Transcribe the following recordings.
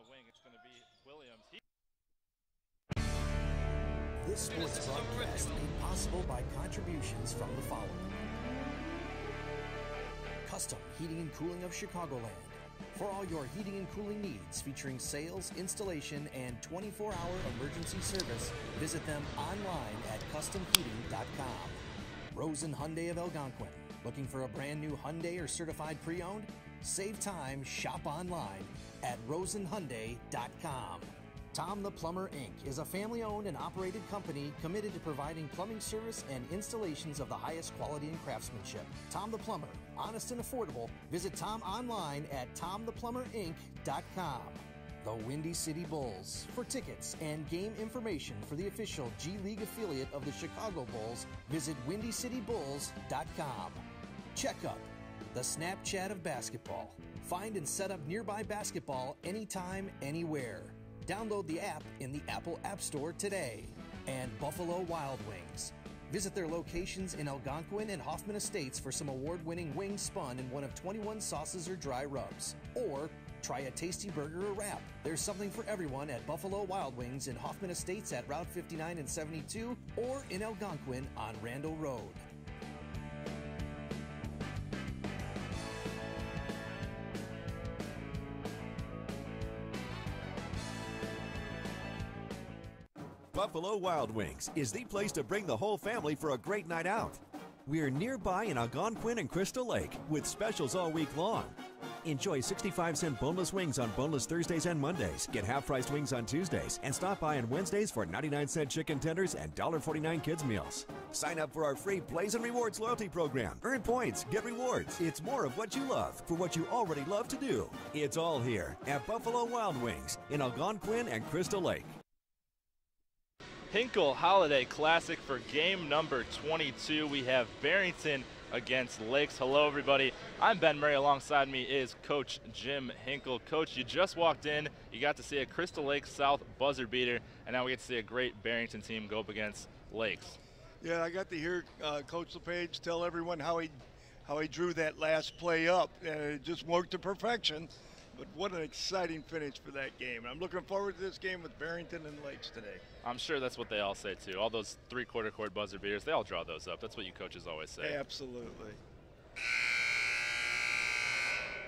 wing, it's going to be Williams. This sports broadcast made possible by contributions from the following. Custom Heating and Cooling of Chicagoland. For all your heating and cooling needs, featuring sales, installation, and 24-hour emergency service, visit them online at customheating.com. Rosen Hyundai of Algonquin. Looking for a brand new Hyundai or certified pre-owned? Save time, shop online at rosenhyundai.com. Tom the Plumber, Inc. is a family-owned and operated company committed to providing plumbing service and installations of the highest quality and craftsmanship. Tom the Plumber, honest and affordable. Visit Tom online at tomtheplumberinc.com. The Windy City Bulls. For tickets and game information for the official G League affiliate of the Chicago Bulls, visit windycitybulls.com. Checkup, the Snapchat of basketball. Find and set up nearby basketball anytime, anywhere. Download the app in the Apple App Store today. And Buffalo Wild Wings. Visit their locations in Algonquin and Hoffman Estates for some award-winning wings spun in one of 21 sauces or dry rubs. Or try a tasty burger or wrap. There's something for everyone at Buffalo Wild Wings in Hoffman Estates at Route 59 and 72 or in Algonquin on Randall Road. Buffalo Wild Wings is the place to bring the whole family for a great night out. We're nearby in Algonquin and Crystal Lake with specials all week long. Enjoy 65-cent boneless wings on boneless Thursdays and Mondays. Get half-priced wings on Tuesdays. And stop by on Wednesdays for 99-cent chicken tenders and $1.49 kids meals. Sign up for our free Plays and Rewards loyalty program. Earn points, get rewards. It's more of what you love for what you already love to do. It's all here at Buffalo Wild Wings in Algonquin and Crystal Lake. Hinkle Holiday Classic for game number 22. We have Barrington against Lakes. Hello, everybody. I'm Ben Murray. Alongside me is Coach Jim Hinkle. Coach, you just walked in. You got to see a Crystal Lake South buzzer beater, and now we get to see a great Barrington team go up against Lakes. Yeah, I got to hear Coach LePage tell everyone how he drew that last play up, and it just worked to perfection. But what an exciting finish for that game. I'm looking forward to this game with Barrington and Lakes today. I'm sure that's what they all say, too. All those three-quarter court buzzer beaters, they all draw those up. That's what you coaches always say. Absolutely.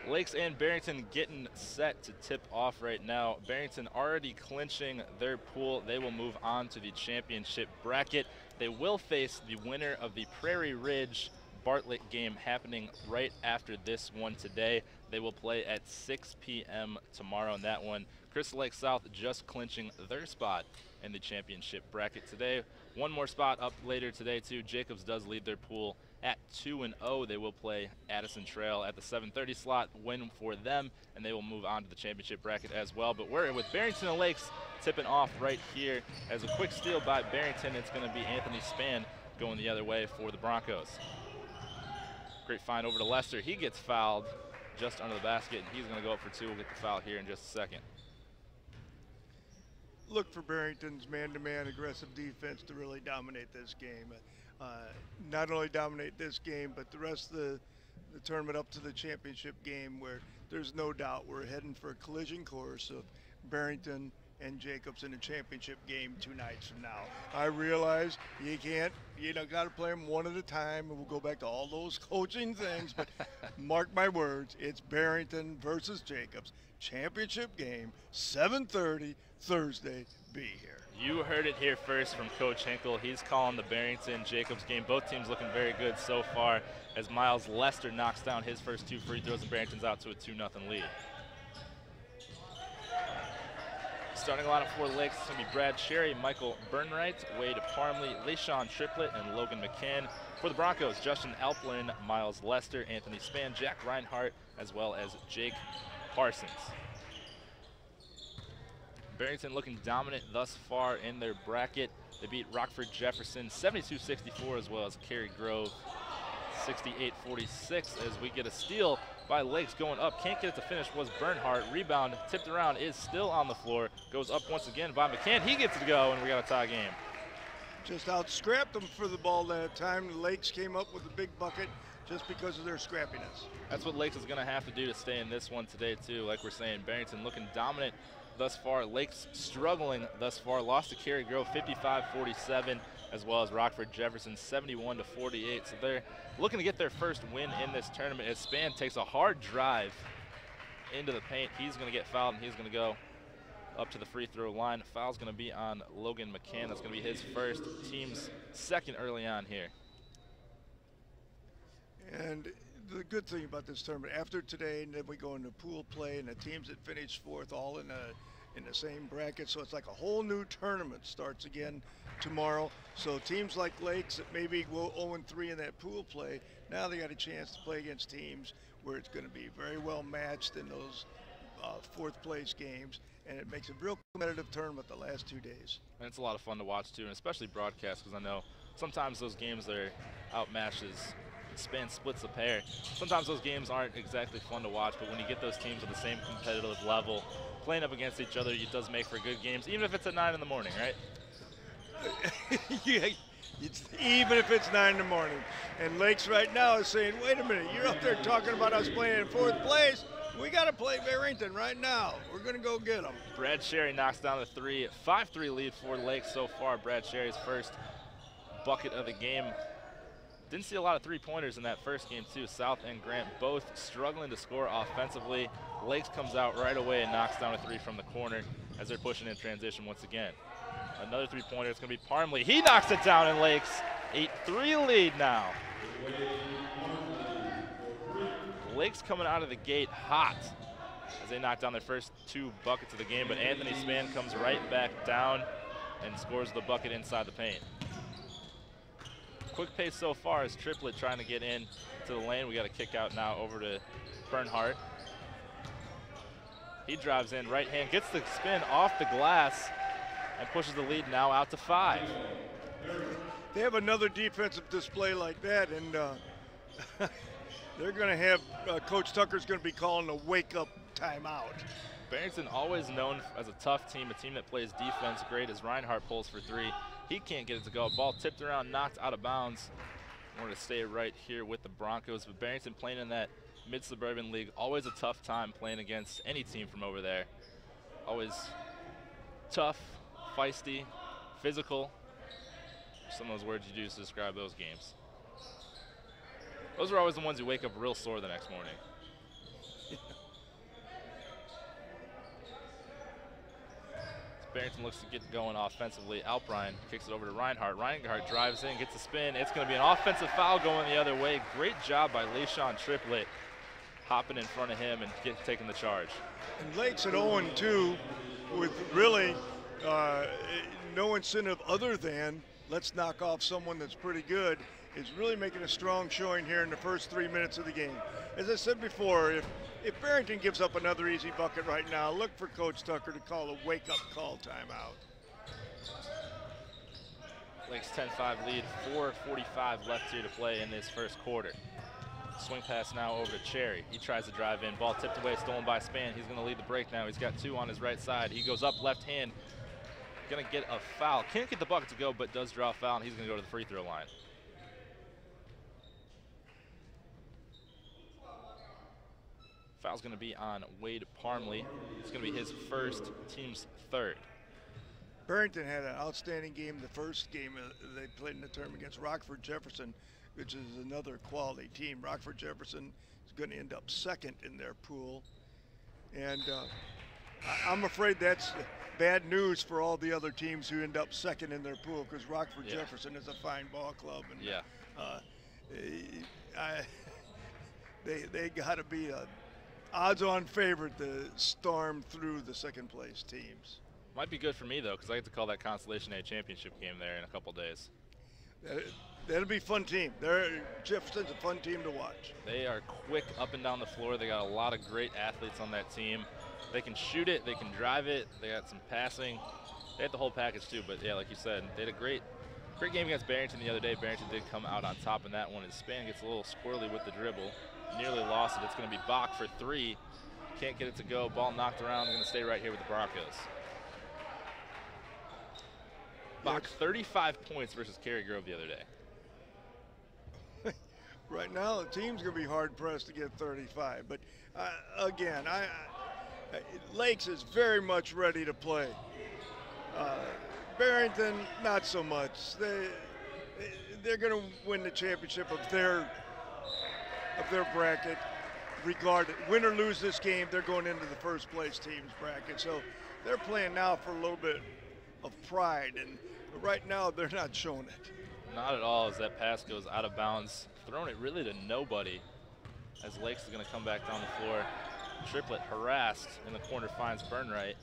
Lakes and Barrington getting set to tip off right now. Barrington already clinching their pool. They will move on to the championship bracket. They will face the winner of the Prairie Ridge Bartlett game happening right after this one today. They will play at 6 p.m. tomorrow in that one. Crystal Lake South just clinching their spot in the championship bracket today. One more spot up later today, too. Jacobs does lead their pool at 2-0. They will play Addison Trail at the 7:30 slot, win for them, and they will move on to the championship bracket as well. But we're with Barrington and Lakes tipping off right here. As a quick steal by Barrington, it's going to be Anthony Spann going the other way for the Broncos. Great find over to Lester. He gets fouled just under the basket, and he's going to go up for two. We'll get the foul here in just a second. Look for Barrington's man-to-man aggressive defense to really dominate this game. Not only dominate this game, but the rest of the tournament up to the championship game, where there's no doubt we're heading for a collision course of Barrington and Jacobs in a championship game 2 nights from now. I realize you can't, got to play them one at a time, and we'll go back to all those coaching things, but mark my words, it's Barrington versus Jacobs. Championship game, 7:30, Thursday, be here. You heard it here first from Coach Hinkle. He's calling the Barrington-Jacobs game. Both teams looking very good so far as Miles Lester knocks down his first 2 free throws and Barrington's out to a 2-0 lead. Starting lineup for Lakes is going to be Brad Cherry, Michael Burnright, Wade Parmley, LaShawn Triplett, and Logan McCann. For the Broncos, Justin Alplin, Miles Lester, Anthony Spann, Jack Reinhart, as well as Jake Parsons. Barrington looking dominant thus far in their bracket. They beat Rockford Jefferson 72-64, as well as Cary Grove 68-46, as we get a steal by Lakes going up. Can't get it to finish was Bernhardt. Rebound tipped around, is still on the floor. Goes up once again by McCann. He gets it to go, and we got a tie game. Just out-scrapped them for the ball that time. The Lakes came up with a big bucket just because of their scrappiness. That's what Lakes is going to have to do to stay in this one today, too. Like we're saying, Barrington looking dominant thus far. Lake's struggling thus far. Lost to Cary Grove 55-47, as well as Rockford Jefferson 71-48. So they're looking to get their first win in this tournament as Spann takes a hard drive into the paint. He's going to get fouled, and he's going to go up to the free throw line. Foul's going to be on Logan McCann. That's going to be his first, team's second early on here. And the good thing about this tournament, after today, and then we go into pool play, and the teams that finish fourth all in the same bracket, so it's like a whole new tournament starts again tomorrow. So teams like Lakes that maybe go 0-3 in that pool play, now they got a chance to play against teams where it's going to be very well matched in those fourth place games, and it makes a real competitive tournament the last 2 days. And it's a lot of fun to watch too, and especially broadcast, because I know sometimes those games are outmatched as Spann splits the pair. Sometimes those games aren't exactly fun to watch, but when you get those teams at the same competitive level, playing up against each other, it does make for good games, even if it's at 9 in the morning, right? Yeah, even if it's 9 in the morning. And Lakes right now is saying, wait a minute, you're up there talking about us playing in fourth place. We got to play Barrington right now. We're going to go get them. Brad Sherry knocks down the 3. 5-3 lead for Lakes so far. Brad Sherry's first bucket of the game. Didn't see a lot of three-pointers in that first game too. South and Grant both struggling to score offensively. Lakes comes out right away and knocks down a 3 from the corner as they're pushing in transition once again. Another three-pointer, it's going to be Parmley. He knocks it down, and Lakes 8-3 lead now. Lakes coming out of the gate hot as they knock down their first 2 buckets of the game, but Anthony Spann comes right back down and scores the bucket inside the paint. Quick pace so far as Triplett trying to get in to the lane. We got a kick out now over to Bernhardt. He drives in, right hand, gets the spin off the glass and pushes the lead now out to 5. They have another defensive display like that, and they're going to have Coach Tucker's going to be calling a wake-up timeout. Barrington always known as a tough team, a team that plays defense great as Reinhardt pulls for 3. He can't get it to go. Ball tipped around, knocked out of bounds. Wanted to stay right here with the Broncos, but Barrington playing in that mid-suburban league, always a tough time playing against any team from over there. Always tough, feisty, physical. Some of those words you use to describe those games. Those are always the ones you wake up real sore the next morning. Barrington looks to get going offensively. Alprine kicks it over to Reinhardt. Reinhardt drives in, gets a spin. It's going to be an offensive foul going the other way. Great job by LeSean Triplett hopping in front of him and taking the charge. And Lakes at 0-2 with really no incentive other than let's knock off someone that's pretty good, is really making a strong showing here in the first 3 minutes of the game. As I said before, if Barrington gives up another easy bucket right now, look for Coach Tucker to call a wake-up call timeout. Lakes 10-5 lead, 4:45 left here to play in this first quarter. Swing pass now over to Cherry. He tries to drive in. Ball tipped away, stolen by Spann. He's going to lead the break now. He's got 2 on his right side. He goes up left hand. Going to get a foul. Can't get the bucket to go, but does draw a foul, and he's going to go to the free throw line. Foul's going to be on Wade Parmley. It's going to be his first, team's 3rd. Barrington had an outstanding game the first game they played in the tournament against Rockford Jefferson, which is another quality team. Rockford Jefferson is going to end up 2nd in their pool. And I'm afraid that's bad news for all the other teams who end up 2nd in their pool, because Rockford Jefferson is a fine ball club. And they got to be a odds-on favorite to storm through the 2nd place teams. Might be good for me though, because I get to call that Constellation A championship game there in a couple days. That'll be a fun team. Jefferson's a fun team to watch. They are quick up and down the floor. They got a lot of great athletes on that team. They can shoot it, they can drive it, they got some passing. They had the whole package too, but yeah, like you said, they had a great game against Barrington the other day. Barrington did come out on top in that one. His Spann gets a little squirrely with the dribble. Nearly lost it. It's going to be Bach for 3. Can't get it to go. Ball knocked around. Going to stay right here with the Broncos. Bach, 35 points versus Cary Grove the other day. Right now, the team's going to be hard-pressed to get 35. But, again, Lakes is very much ready to play. Barrington, not so much. They're going to win the championship of their bracket, regardless. Win or lose this game, they're going into the first place team's bracket. So they're playing now for a little bit of pride, and right now they're not showing it. Not at all, as that pass goes out of bounds, throwing it really to nobody, as Lakes is going to come back down the floor. Triplet harassed in the corner, finds Burnright,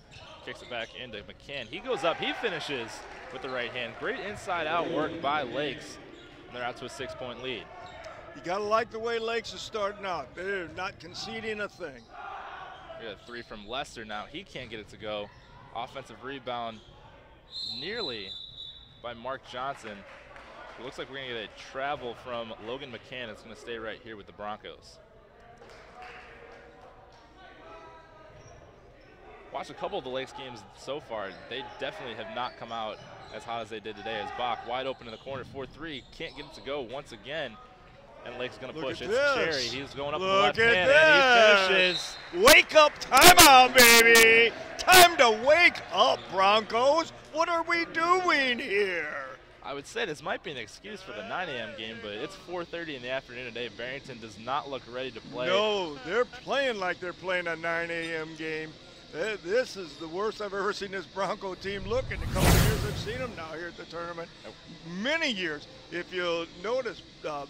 kicks it back into McCann. He goes up, he finishes with the right hand. Great inside-out work by Lakes, and they're out to a 6-point lead. You got to like the way Lakes is starting out. They're not conceding a thing. We got a three from Lester now. He can't get it to go. Offensive rebound nearly by Mark Johnson. It looks like we're going to get a travel from Logan McCann. It's going to stay right here with the Broncos. Watched a couple of the Lakes games so far. They definitely have not come out as hot as they did today, as Bach wide open in the corner, 4-3, can't get it to go once again. And Lake's going to push. It's Cherry. He's going up with the left hand, and he finishes. Wake up, timeout, baby. Time to wake up, Broncos. What are we doing here? I would say this might be an excuse for the 9 a.m. game, but it's 4:30 in the afternoon today. Barrington does not look ready to play. No, they're playing like they're playing a 9 a.m. game. This is the worst I've ever seen this Bronco team look in a couple of years. I've seen them now here at the tournament. Many years. If you'll notice,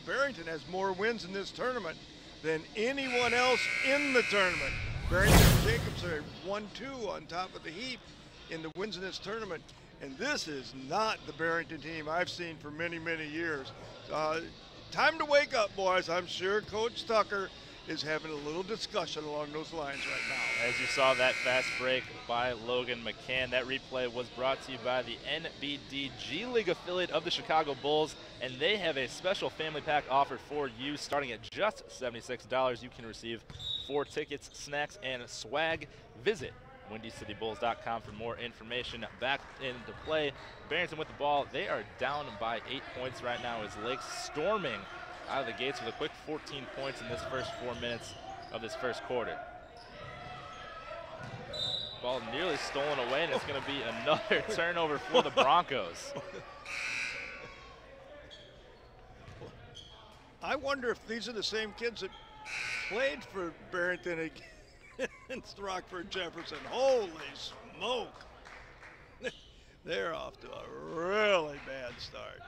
Barrington has more wins in this tournament than anyone else in the tournament. Barrington and Jacobs are 1-2 on top of the heap in the wins in this tournament. And this is not the Barrington team I've seen for many, many years. Time to wake up, boys. I'm sure Coach Tucker is having a little discussion along those lines right now. As you saw that fast break by Logan McCann, that replay was brought to you by the NBD G League affiliate of the Chicago Bulls, and they have a special family pack offer for you. Starting at just $76, you can receive 4 tickets, snacks, and swag. Visit WindyCityBulls.com for more information. Back into play, Barrington with the ball. They are down by 8 points right now as Lakes storming out of the gates with a quick 14 points in this first 4 minutes of this first quarter. Ball nearly stolen away, and it's going to be another turnover for the Broncos. I wonder if these are the same kids that played for Barrington against Rockford Jefferson. Holy smoke. They're off to a really bad start.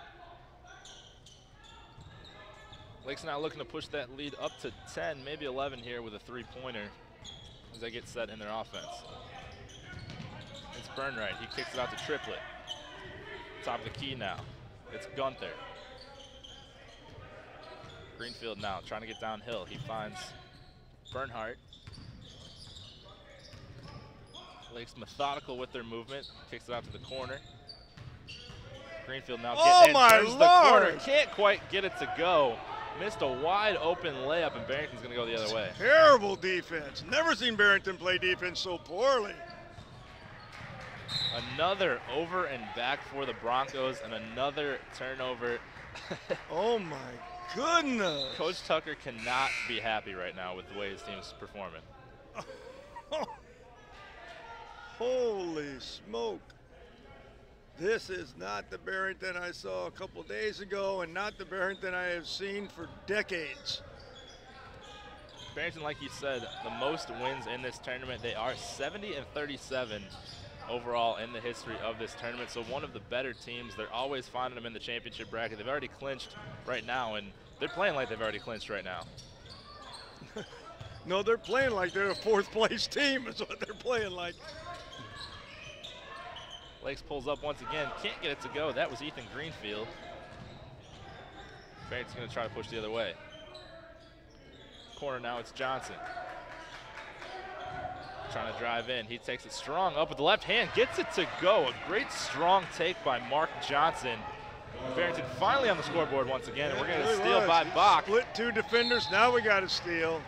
Lake's now looking to push that lead up to 10, maybe 11 here with a 3-pointer as they get set in their offense. It's Burnright. He kicks it out to Triplet. Top of the key now. It's Gunther. Greenfield now trying to get downhill. He finds Bernhardt. Lake's methodical with their movement. Kicks it out to the corner. Greenfield now getting in, turns the corner. Can't quite get it to go. Missed a wide open layup, and Barrington's going to go the other way. Terrible defense. Never seen Barrington play defense so poorly. Another over and back for the Broncos, and another turnover. Oh my goodness. Coach Tucker cannot be happy right now with the way his team's performing. Holy smoke. This is not the Barrington I saw a couple days ago, and not the Barrington I have seen for decades. Barrington, like you said, the most wins in this tournament. They are 70-37 overall in the history of this tournament, so one of the better teams. They're always finding them in the championship bracket. They've already clinched right now, and they're playing like they've already clinched right now. No, they're playing like they're a 4th place team is what they're playing like. Lakes pulls up once again, can't get it to go. That was Ethan Greenfield. Barrington's going to try to push the other way. Corner now, it's Johnson. Trying to drive in. He takes it strong up with the left hand, gets it to go. A great strong take by Mark Johnson. Barrington finally on the scoreboard once again, and we're going to steal by Bach. Split 2 defenders, now we got to steal.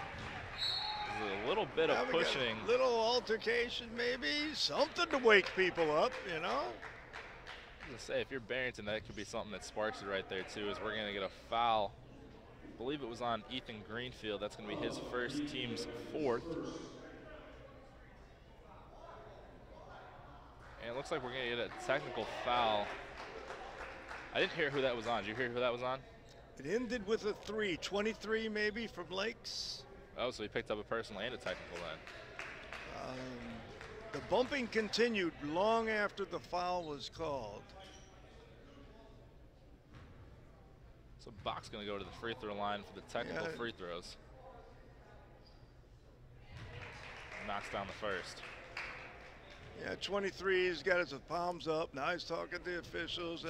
A little bit of pushing. Little altercation, maybe something to wake people up, you know. I was gonna say, if you're Barrington, that could be something that sparks it right there too. As we're gonna get a foul. I believe it was on Ethan Greenfield. That's gonna be his first, team's 4th. And it looks like we're going to get a technical foul. I didn't hear who that was on. Did you hear who that was on? It ended with a 3, 23 maybe from Lakes. Oh, so he picked up a personal and a technical then. The bumping continued long after the foul was called. So Bach's going to go to the free throw line for the technical free throws. Knocks down the first. Yeah, 23, he's got his palms up. Now he's talking to the officials.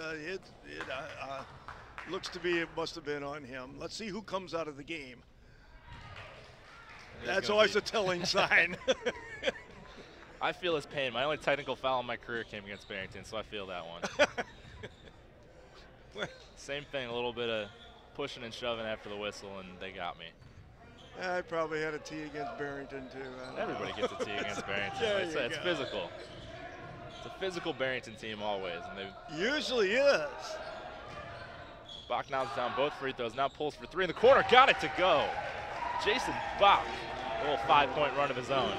Looks to be, it must have been on him. Let's see who comes out of the game. That's always a telling sign. I feel his pain. My only technical foul in my career came against Barrington, so I feel that one. Same thing, a little bit of pushing and shoving after the whistle, and they got me. I probably had a T against Barrington, too. Everybody gets a T against Barrington. It's physical. It's a physical Barrington team always. And they usually is. Bach knocks down both free throws, now pulls for 3 in the corner. Got it to go. Jason Bach, a little 5-point run of his own.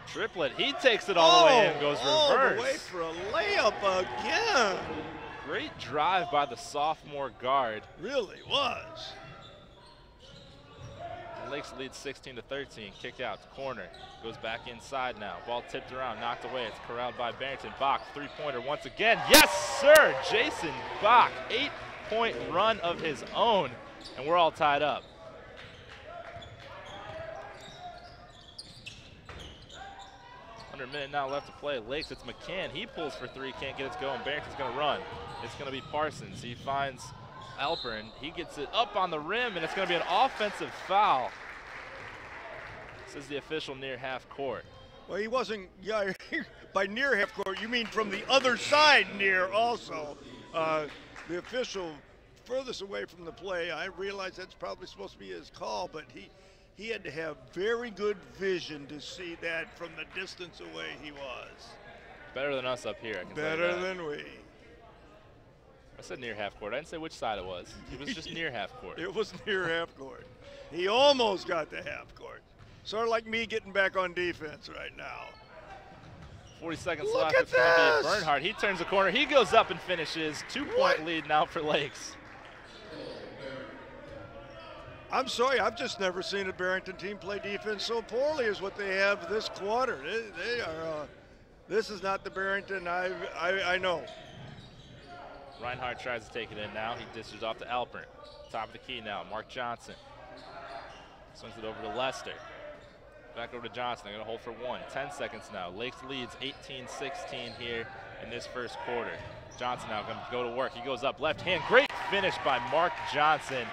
Triplet, he takes it all the way in, goes reverse. All the way for a layup again. Great drive by the sophomore guard. Really was. Lakes leads 16-13. Kick out to corner. Goes back inside now. Ball tipped around, knocked away. It's corralled by Barrington. Bach, three-pointer once again. Yes, sir! Jason Bach, 8-point run of his own. And we're all tied up. Under a minute now left to play. Lakes, it's McCann. He pulls for 3, can't get it going. Barrington's going to run. It's going to be Parsons. He finds Alpern. He gets it up on the rim, and it's going to be an offensive foul. This is the official near half court. Well, he wasn't, yeah, by near half court, you mean from the other side near also. The official furthest away from the play, I realize that's probably supposed to be his call, but he had to have very good vision to see that from the distance away he was. Better than us up here, I can tell you Better that. than we. I said near half court. I didn't say which side it was. It was just near half court. It was near half court. He almost got to half court. Sort of like me getting back on defense right now. 40 seconds Look left. at It's going to be this! Bernhardt. He turns the corner. He goes up and finishes. 2-point lead now for Lakes. I'm sorry, I've just never seen a Barrington team play defense so poorly as what they have this quarter. They are. This is not the Barrington I know. Reinhardt tries to take it in now. He dishes off to Alpern. Top of the key now. Mark Johnson swings it over to Lester. Back over to Johnson. They're going to hold for 1. 10 seconds now. Lakes leads 18-16 here in this first quarter. Johnson now going to go to work. He goes up left hand. Great finish by Mark Johnson.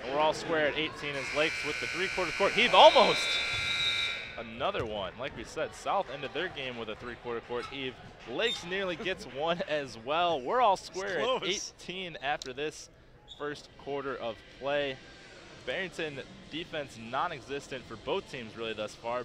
And we're all square at 18 as Lakes with the three-quarter court heave. Almost another one. Like we said, South ended their game with a three-quarter court heave. Lakes nearly gets one as well. We're all square at 18 after this first quarter of play. Barrington defense non-existent for both teams really thus far.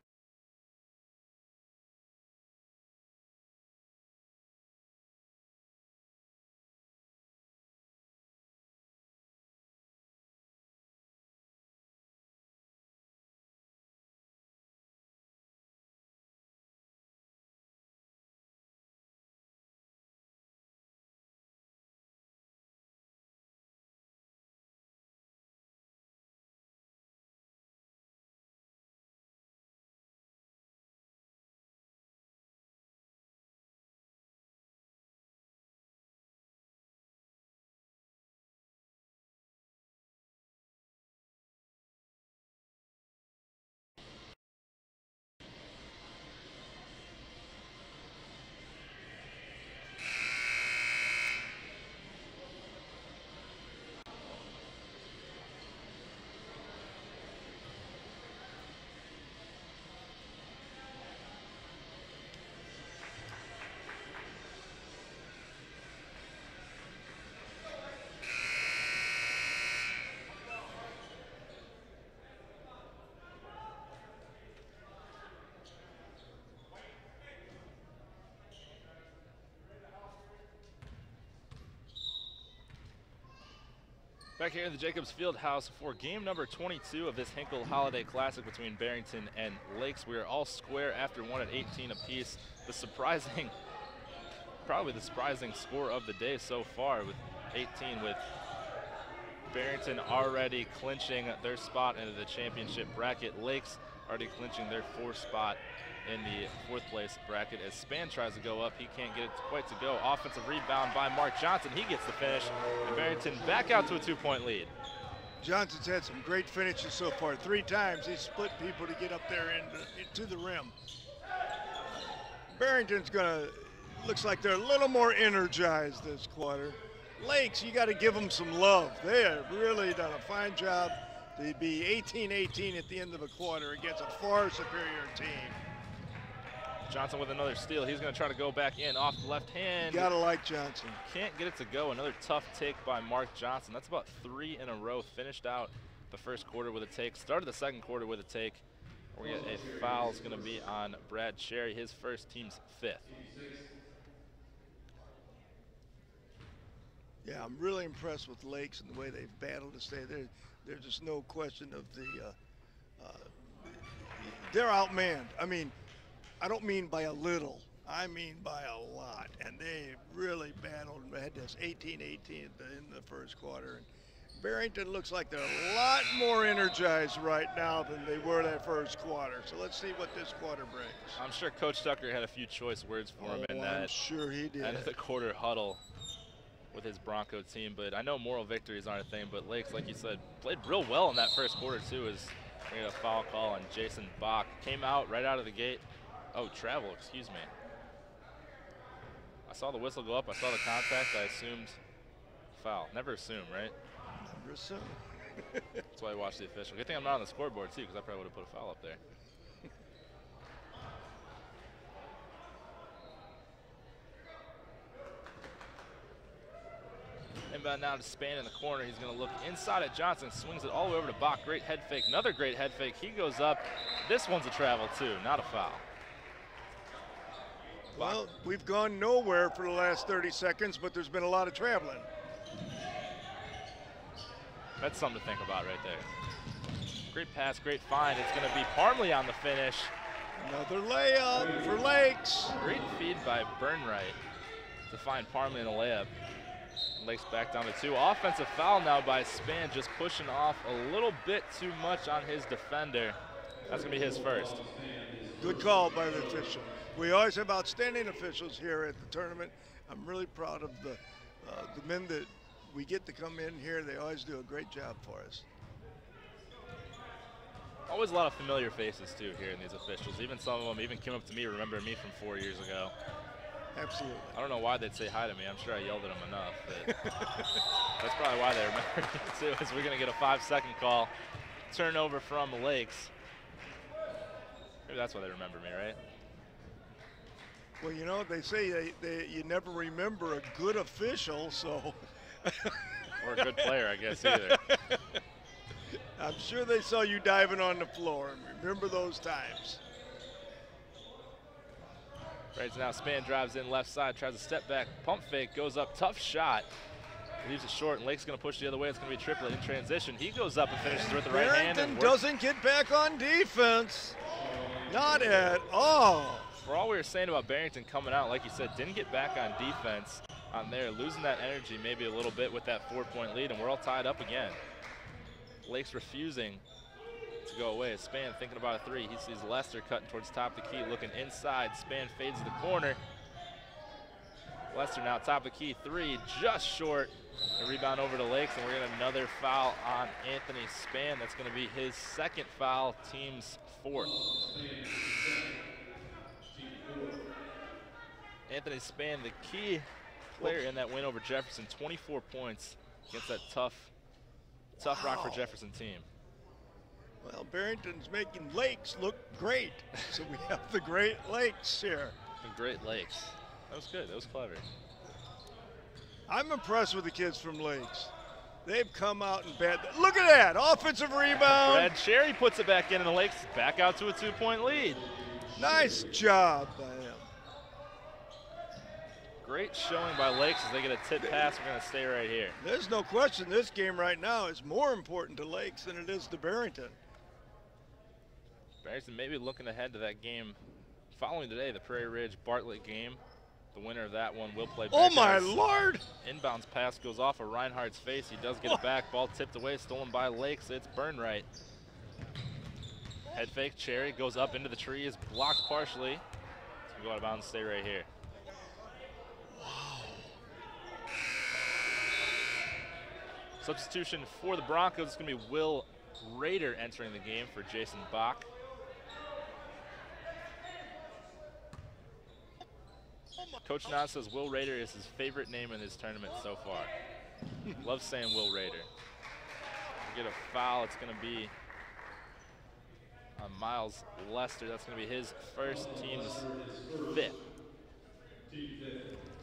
Back here in the Jacobs Fieldhouse for game number 22 of this Hinkle Holiday Classic between Barrington and Lakes. We are all square after one at 18 apiece. The surprising, probably the surprising score of the day so far with 18, with Barrington already clinching their spot into the championship bracket. Lakes already clinching their 4th spot in the 4th place bracket. As Span tries to go up, he can't get it quite to go. Offensive rebound by Mark Johnson. He gets the finish, and Barrington back out to a 2-point lead. Johnson's had some great finishes so far. 3 times he split people to get up there into the rim. Barrington's looks like they're a little more energized this quarter. Lakes, you got to give them some love. They have really done a fine job to be 18-18 at the end of a quarter against a far superior team. Johnson with another steal. He's going to try to go back in off the left hand. You gotta like Johnson. Can't get it to go. Another tough take by Mark Johnson. That's about 3 in a row. Finished out the first quarter with a take. Started the second quarter with a take. We're going to get a foul. Is going to be on Brad Cherry, his first, team's 5th. Yeah, I'm really impressed with Lakes and the way they've battled to stay there. There's just no question of they're outmanned. I mean, I don't mean by a little, I mean by a lot. And they really battled and had this 18-18 in the first quarter. And Barrington looks like they're a lot more energized right now than they were that first quarter. So let's see what this quarter brings. I'm sure Coach Tucker had a few choice words for him in that. I'm sure he did. End of the quarter huddle with his Bronco team. But I know moral victories aren't a thing, but Lakes, like you said, played real well in that first quarter too, as we had a foul call on Jason Bach. Came out right out of the gate. Oh, travel, excuse me. I saw the whistle go up, I saw the contact, I assumed foul. Never assume, right? Never assume. That's why I watched the official. Good thing I'm not on the scoreboard too, because I probably would have put a foul up there. Inbound now to Span in the corner. He's going to look inside at Johnson, swings it all the way over to Bach. Great head fake, another great head fake. He goes up. This one's a travel too, not a foul. Well, we've gone nowhere for the last 30 seconds, but there's been a lot of traveling. That's something to think about right there. Great pass, great find. It's going to be Parmley on the finish. Another layup for Lakes. Great feed by Burnright to find Parmley in a layup. Lakes back down to 2. Offensive foul now by Span, just pushing off a little bit too much on his defender. That's going to be his first. Good call by the official. We always have outstanding officials here at the tournament. I'm really proud of the men that we get to come in here. They always do a great job for us. Always a lot of familiar faces too here in these officials. Even some of them even came up to me, remembering me from 4 years ago. Absolutely. I don't know why they'd say hi to me. I'm sure I yelled at them enough, but that's probably why they remember me too, is we're going to get a 5-second call. Turnover from the Lakes. Maybe that's why they remember me, right? Well, you know, they say you never remember a good official, so. Or a good player, I guess, either. I'm sure they saw you diving on the floor and remember those times. Right now, Span drives in left side, tries to step back, pump fake, goes up, tough shot. Leaves it short, and Lake's going to push the other way. It's going to be a triplet in transition. He goes up and finishes with the right hand. Barrington doesn't get back on defense. Not at all. For all we were saying about Barrington coming out, like you said, didn't get back on defense on there, losing that energy maybe a little bit with that 4-point lead, and we're all tied up again. Lake's refusing to go away. Span thinking about a 3. He sees Lester cutting towards top of the key, looking inside. Span fades to the corner. Lester now top of the key, 3, just short. A rebound over to Lakes, and we're going to another foul on Anthony Span. That's going to be his 2nd foul, team's 4th. Anthony Span, the key player in that win over Jefferson, 24 points against that tough Rockford Jefferson team. Well, Barrington's making Lakes look great. So we have the Great Lakes here. The Great Lakes. That was good. That was clever. I'm impressed with the kids from Lakes. They've come out and bat. Look at that. Offensive rebound. Brad Cherry puts it back in, and the Lakes back out to a 2-point lead. Nice job by him. Great showing by Lakes as they get a tip pass. We're going to stay right here. There's no question this game right now is more important to Lakes than it is to Barrington. Barrington maybe looking ahead to that game following today, the Prairie Ridge Bartlett game. The winner of that one will play Barrington. Oh my Lord! Inbounds pass goes off of Reinhardt's face. He does get it back. Ball tipped away, stolen by Lakes. It's Burnright. Head fake, Cherry goes up into the tree, is blocked partially. It's gonna go out of bounds, stay right here. Substitution for the Broncos, it's going to be Will Rader entering the game for Jason Bach. Coach Nod says Will Rader is his favorite name in this tournament so far. Loves saying Will Rader. We get a foul, it's going to be on Miles Lester. That's going to be his first, team's 5th.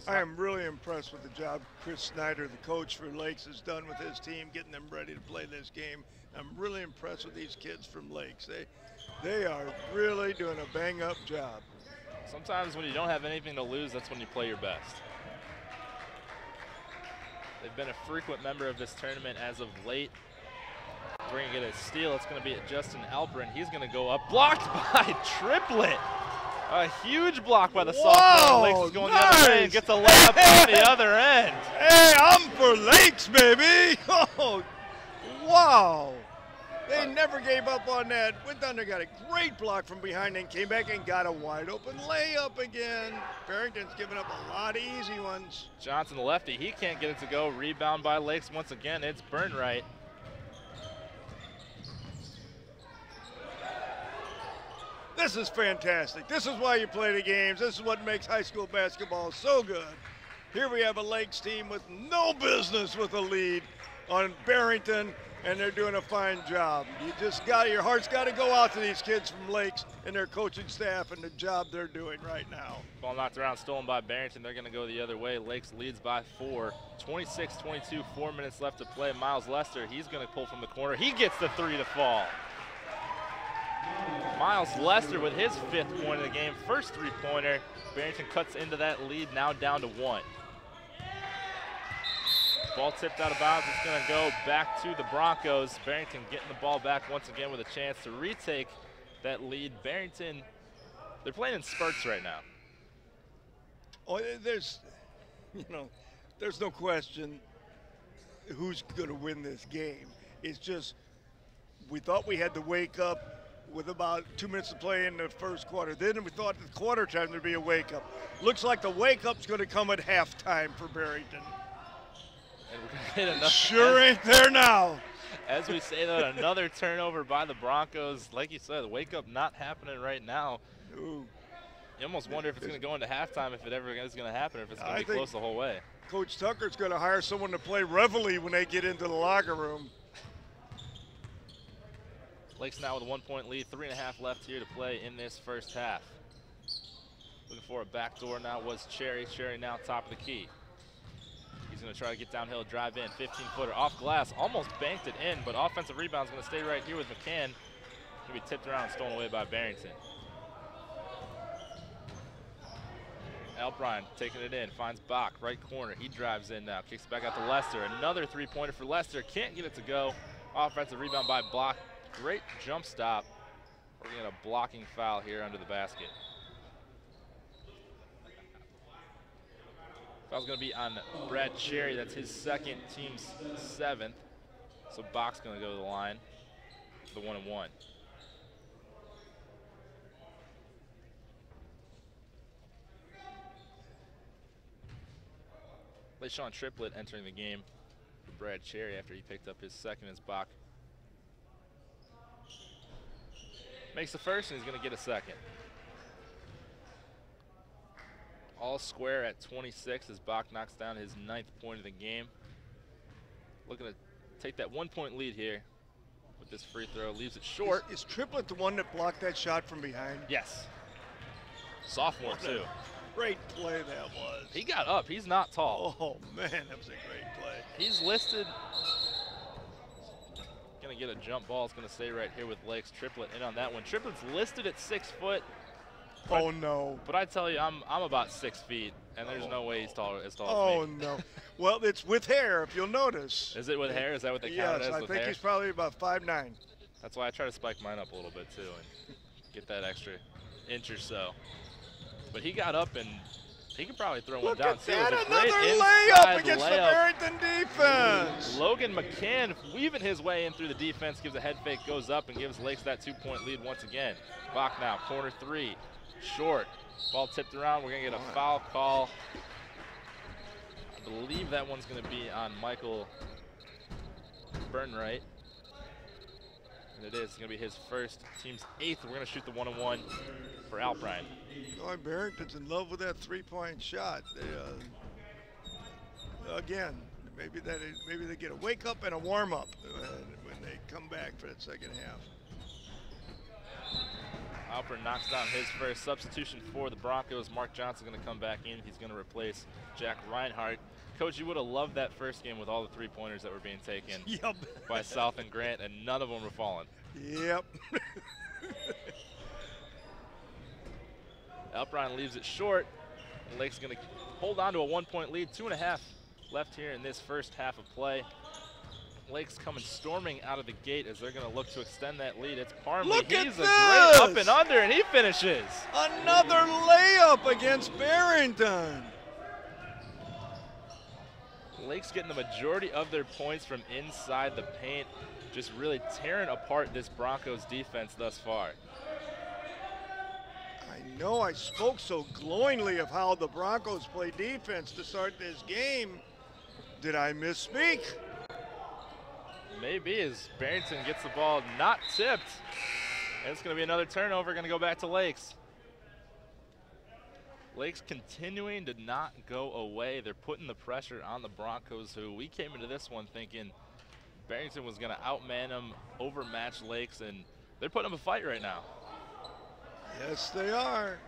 I am really impressed with the job Chris Snyder, the coach for Lakes, has done with his team, getting them ready to play this game. I'm really impressed with these kids from Lakes. They are really doing a bang-up job. Sometimes when you don't have anything to lose, that's when you play your best. They've been a frequent member of this tournament as of late. We're going to get a steal. It's going to be at Justin Alperin. He's going to go up, blocked by Triplet. A huge block by the sophomore. Lakes is going the other way and gets a layup on the other end. Hey, I'm for Lakes, baby. Oh, wow. They never gave up on that. Went down there, got a great block from behind, and came back and got a wide open layup again. Barrington's giving up a lot of easy ones. Johnson, the lefty, he can't get it to go. Rebound by Lakes once again. It's Burnright. This is fantastic. This is why you play the games. This is what makes high school basketball so good. Here we have a Lakes team with no business with a lead on Barrington, and they're doing a fine job. You just got, your heart's got to go out to these kids from Lakes and their coaching staff and the job they're doing right now. Ball knocked around, stolen by Barrington. They're going to go the other way. Lakes leads by 4. 26-22, 4 minutes left to play. Miles Lester, he's going to pull from the corner. He gets the 3 to fall. Miles Lester with his 5th point of the game, first 3-pointer. Barrington cuts into that lead, now down to 1. Ball tipped out of bounds. It's going to go back to the Broncos. Barrington getting the ball back once again with a chance to retake that lead. Barrington, they're playing in spurts right now. Oh, there's no question who's going to win this game. It's just we thought we had to wake up with about 2 minutes to play in the first quarter. Then we thought the quarter time there'd be a wake up. Looks like the wake up's going to come at halftime for Barrington. And we're gonna hit sure ain't there now. As we say that, another turnover by the Broncos. Like you said, the wake up not happening right now. Ooh. You almost wonder if it's going to go into halftime, if it ever is going to happen, or if it's going to be close the whole way. Coach Tucker's going to hire someone to play reveille when they get into the locker room. Lakes now with a 1-point lead, 3.5 left here to play in this first half. Looking for a backdoor now was Cherry. Cherry now top of the key. He's going to try to get downhill, drive in, 15-footer off glass, almost banked it in, but offensive rebound's going to stay right here with McCann. Going to be tipped around and stolen away by Barrington. Albrine taking it in, finds Bach, right corner. He drives in now, kicks it back out to Lester. Another 3-pointer for Lester, can't get it to go. Offensive rebound by Block. Great jump stop. We're going to get a blocking foul here under the basket. Foul's going to be on Brad Cherry. That's his 2nd, team's 7th. So Bach's going to go to the line for the 1-and-1. LeSean Triplett entering the game for Brad Cherry after he picked up his 2nd as Bach makes the first, and he's going to get a 2nd. All square at 26 as Bach knocks down his 9th point of the game. Looking to take that 1-point lead here with this free throw. Leaves it short. Is Triplett the one that blocked that shot from behind? Yes. Sophomore, too. Great play that was. He got up. He's not tall. Oh, man, that was a great play. He's listed. Going to get a jump ball. It's going to stay right here with Lakes. Triplett in on that one. Triplett's listed at 6 foot. Oh, no. But I tell you, I'm about 6 feet. And there's no way he's tall as me. Oh, no. Well, it's with hair, if you'll notice. Is it with hair? Is that what they count it as Yes, I with think hair? he's probably about 5'9". That's why I try to spike mine up a little bit, too, and get that extra inch or so. But he got up, and he could probably throw one down, too. Look at that, It was a great another inside layup against the layup. Barrington defense. Logan McCann weaving his way in through the defense, gives a head fake, goes up, and gives Lakes that 2-point lead once again. Bach now, corner three, short. Ball tipped around. We're going to get a foul call. I believe that one's going to be on Michael Burnright. And it is. It's going to be his first, team's 8th. We're going to shoot the 1-on-1 for Alpine. Boy, Barrington's in love with that three-point shot. Again, maybe they get a wake-up and a warm-up when they come back for that second half. Alpern knocks down his first substitution for the Broncos. Mark Johnson going to come back in. He's going to replace Jack Reinhardt. Coach, you would have loved that first game with all the three-pointers that were being taken by South and Grant, and none of them were falling. Yep. Alpine leaves it short. And Lake's going to hold on to a 1-point lead. 2.5 left here in this first half of play. Lake's coming storming out of the gate as they're going to look to extend that lead. It's Parmley. He's a great up and under, and he finishes. Another layup against Barrington. Lake's getting the majority of their points from inside the paint, just really tearing apart this Broncos defense thus far. I know I spoke so glowingly of how the Broncos play defense to start this game. Did I misspeak? Maybe, as Barrington gets the ball not tipped. And it's going to be another turnover, going to go back to Lakes. Lakes continuing to not go away. They're putting the pressure on the Broncos, who we came into this one thinking Barrington was going to outman them, overmatch Lakes, and they're putting up a fight right now. Yes, they are.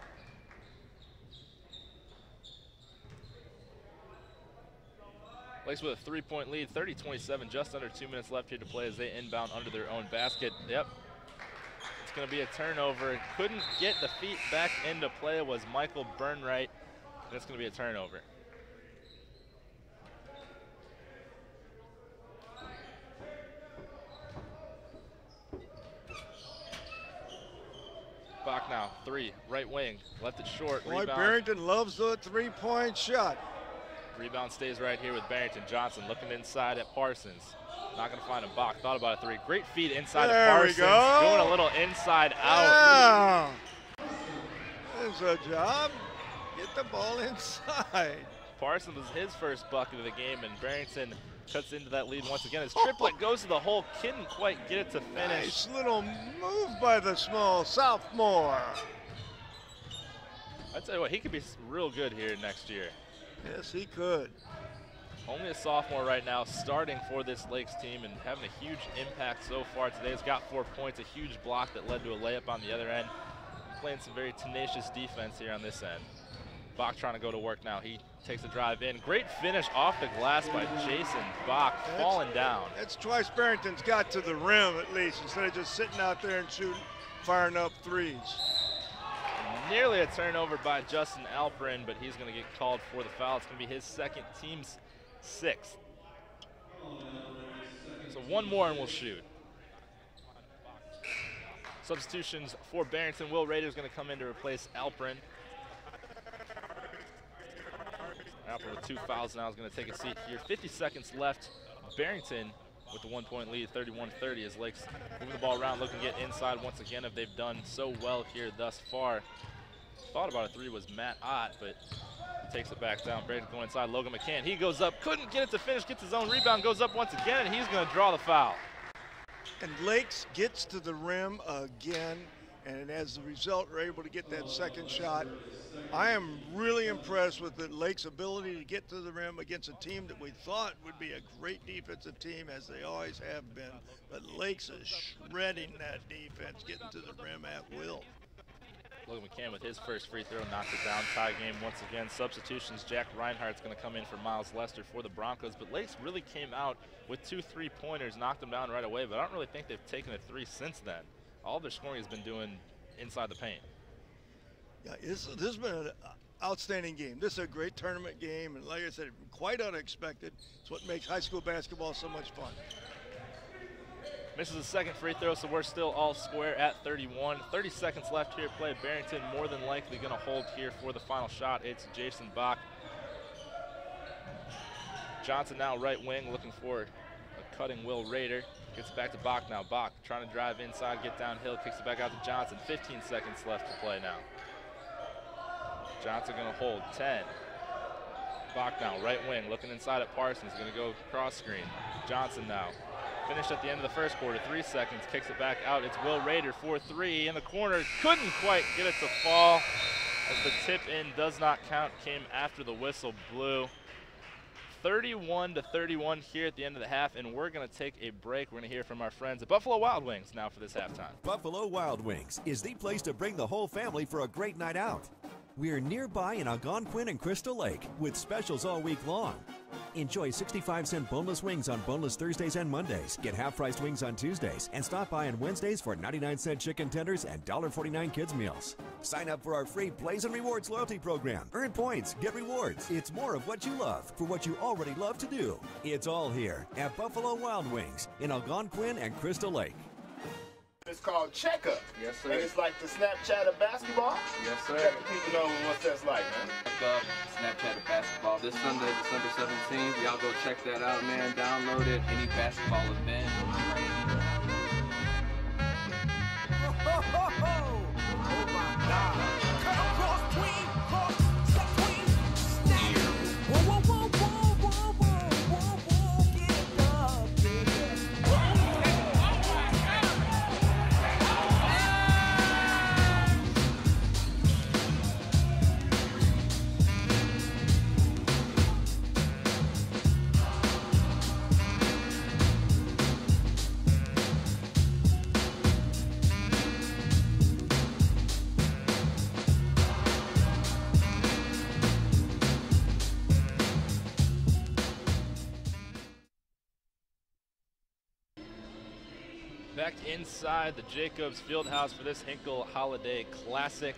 Lakes with a 3-point lead, 30-27, just under 2 minutes left here to play as they inbound under their own basket. Yep, it's going to be a turnover. Couldn't get the feet back into play was Michael Burnright, and it's going to be a turnover. Bach now, 3, right wing, left it short. Boy, Rebound. Barrington loves the three-point shot. Rebound stays right here with Barrington. Johnson looking inside at Parsons. Not going to find him. Bach thought about a 3. Great feed inside there of Parsons. We go. Doing a little inside out. Yeah. There's a job. Get the ball inside. Parsons was his first bucket of the game, and Barrington cuts into that lead once again. His triplet goes to the hole. Couldn't quite get it to finish. Nice little move by the small sophomore. I tell you what, he could be real good here next year. Yes, he could. Only a sophomore right now, starting for this Lakes team and having a huge impact so far today. He's got 4 points, a huge block that led to a layup on the other end. Playing some very tenacious defense here on this end. Bach trying to go to work now. He takes a drive in. Great finish off the glass by Jason Bach, falling down. That's twice Barrington's got to the rim at least, instead of just sitting out there and shooting, firing up threes. Nearly a turnover by Justin Alperin, but he's going to get called for the foul. It's going to be his second, team's 6th. So one more and we'll shoot. Substitutions for Barrington. Will Rader is going to come in to replace Alperin. Alperin with 2 fouls now is going to take a seat here. 50 seconds left. Barrington with the 1-point lead, 31-30, as Lakes moving the ball around, looking to get inside once again, if they've done so well here thus far. Thought about a 3 was Matt Ott, but he takes it back down. Barrington going inside. Logan McCann, he goes up, couldn't get it to finish, gets his own rebound, goes up once again, and he's going to draw the foul. And Lakes gets to the rim again, and as a result, we're able to get that second shot. I am really impressed with the Lakes' ability to get to the rim against a team that we thought would be a great defensive team, as they always have been. But Lakes is shredding that defense, getting to the rim at will. Logan McCann with his first free throw, knocked it down. Tie game once again. Substitutions, Jack Reinhardt's going to come in for Miles Lester for the Broncos. But Lakes really came out with 2 3-pointers, knocked them down right away. But I don't really think they've taken a 3 since then. All their scoring has been doing inside the paint. Yeah, this has been outstanding game. This is a great tournament game, and like I said, quite unexpected. It's what makes high school basketball so much fun. Misses a second free throw, so we're still all square at 31. 30 seconds left here. Play Barrington more than likely going to hold here for the final shot. It's Jason Bach. Johnson now right wing, looking for a cutting Will Rader. Gets it back to Bach now. Bach trying to drive inside, get downhill, kicks it back out to Johnson. 15 seconds left to play now. Johnson going to hold 10. Bach now right wing, looking inside at Parsons. Going to go cross screen. Johnson now. Finished at the end of the first quarter, 3 seconds, kicks it back out. It's Will Rader for 3 in the corner. Couldn't quite get it to fall as the tip in does not count, came after the whistle blew. 31-31 here at the end of the half, and we're going to take a break. We're going to hear from our friends at Buffalo Wild Wings now for this halftime. Buffalo Wild Wings is the place to bring the whole family for a great night out. We're nearby in Algonquin and Crystal Lake with specials all week long. Enjoy 65-cent boneless wings on boneless Thursdays and Mondays. Get half-priced wings on Tuesdays. And stop by on Wednesdays for 99-cent chicken tenders and $1.49 kids meals. Sign up for our free Blaze and Rewards loyalty program. Earn points, get rewards. It's more of what you love for what you already love to do. It's all here at Buffalo Wild Wings in Algonquin and Crystal Lake. It's called Checkup. Yes, sir. And it's like the Snapchat of basketball. Yes, sir. Let the people know what that's like, man. Checkup, Snapchat of basketball. This Sunday, December 17th. Y'all go check that out, man. Download it. Any basketball event. Oh my God. Cross queen, step queen, snap. Whoa, whoa, whoa, whoa, whoa, whoa, whoa, whoa, get up, get up. Back inside the Jacobs Fieldhouse for this Hinkle Holiday Classic.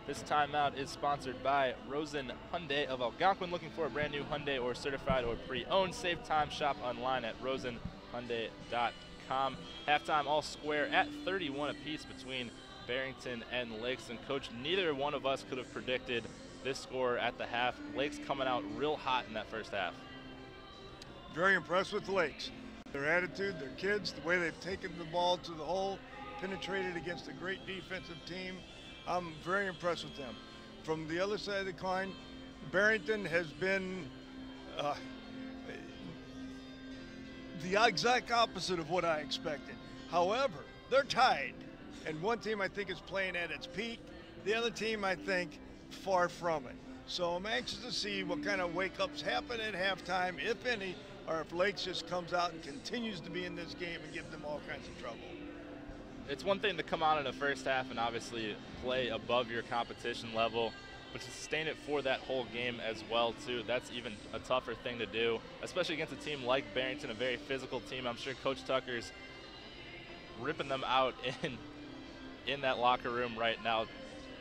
This timeout is sponsored by Rosen Hyundai of Algonquin. Looking for a brand new Hyundai or certified or pre-owned? Save time, shop online at rosenhyundai.com. Halftime all square at 31 apiece between Barrington and Lakes. And Coach, neither one of us could have predicted this score at the half. Lakes coming out real hot in that first half. Very impressed with the Lakes. Their attitude, their kids, the way they've taken the ball to the hole, penetrated against a great defensive team. I'm very impressed with them. From the other side of the coin, Barrington has been the exact opposite of what I expected. However, they're tied, and one team I think is playing at its peak. The other team, I think, far from it. So I'm anxious to see what kind of wake-ups happen at halftime, if any, or if Lakes just comes out and continues to be in this game and give them all kinds of trouble. It's one thing to come out in the first half and obviously play above your competition level, but to sustain it for that whole game as well, too, that's even a tougher thing to do, especially against a team like Barrington, a very physical team. I'm sure Coach Tucker's ripping them out in that locker room right now.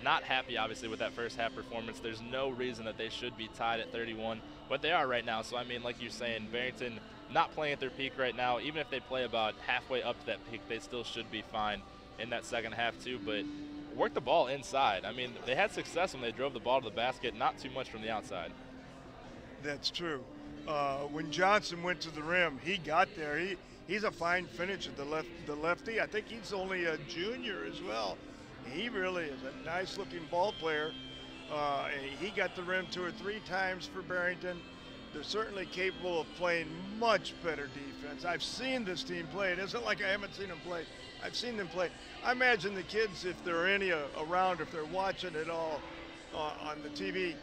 Not happy, obviously, with that first half performance. There's no reason that they should be tied at 31, but they are right now. So, I mean, like you're saying, Barrington not playing at their peak right now. Even if they play about halfway up to that peak, they still should be fine in that second half, too. But work the ball inside. I mean, they had success when they drove the ball to the basket, not too much from the outside. That's true. When Johnson went to the rim, he got there. He's a fine finisher, the lefty. I think he's only a junior as well. He really is a nice-looking ball player. He got the rim 2 or 3 times for Barrington. They're certainly capable of playing much better defense. I've seen this team play. It isn't like I haven't seen them play. I've seen them play. I imagine the kids, if there are any around, if they're watching it all on the TV,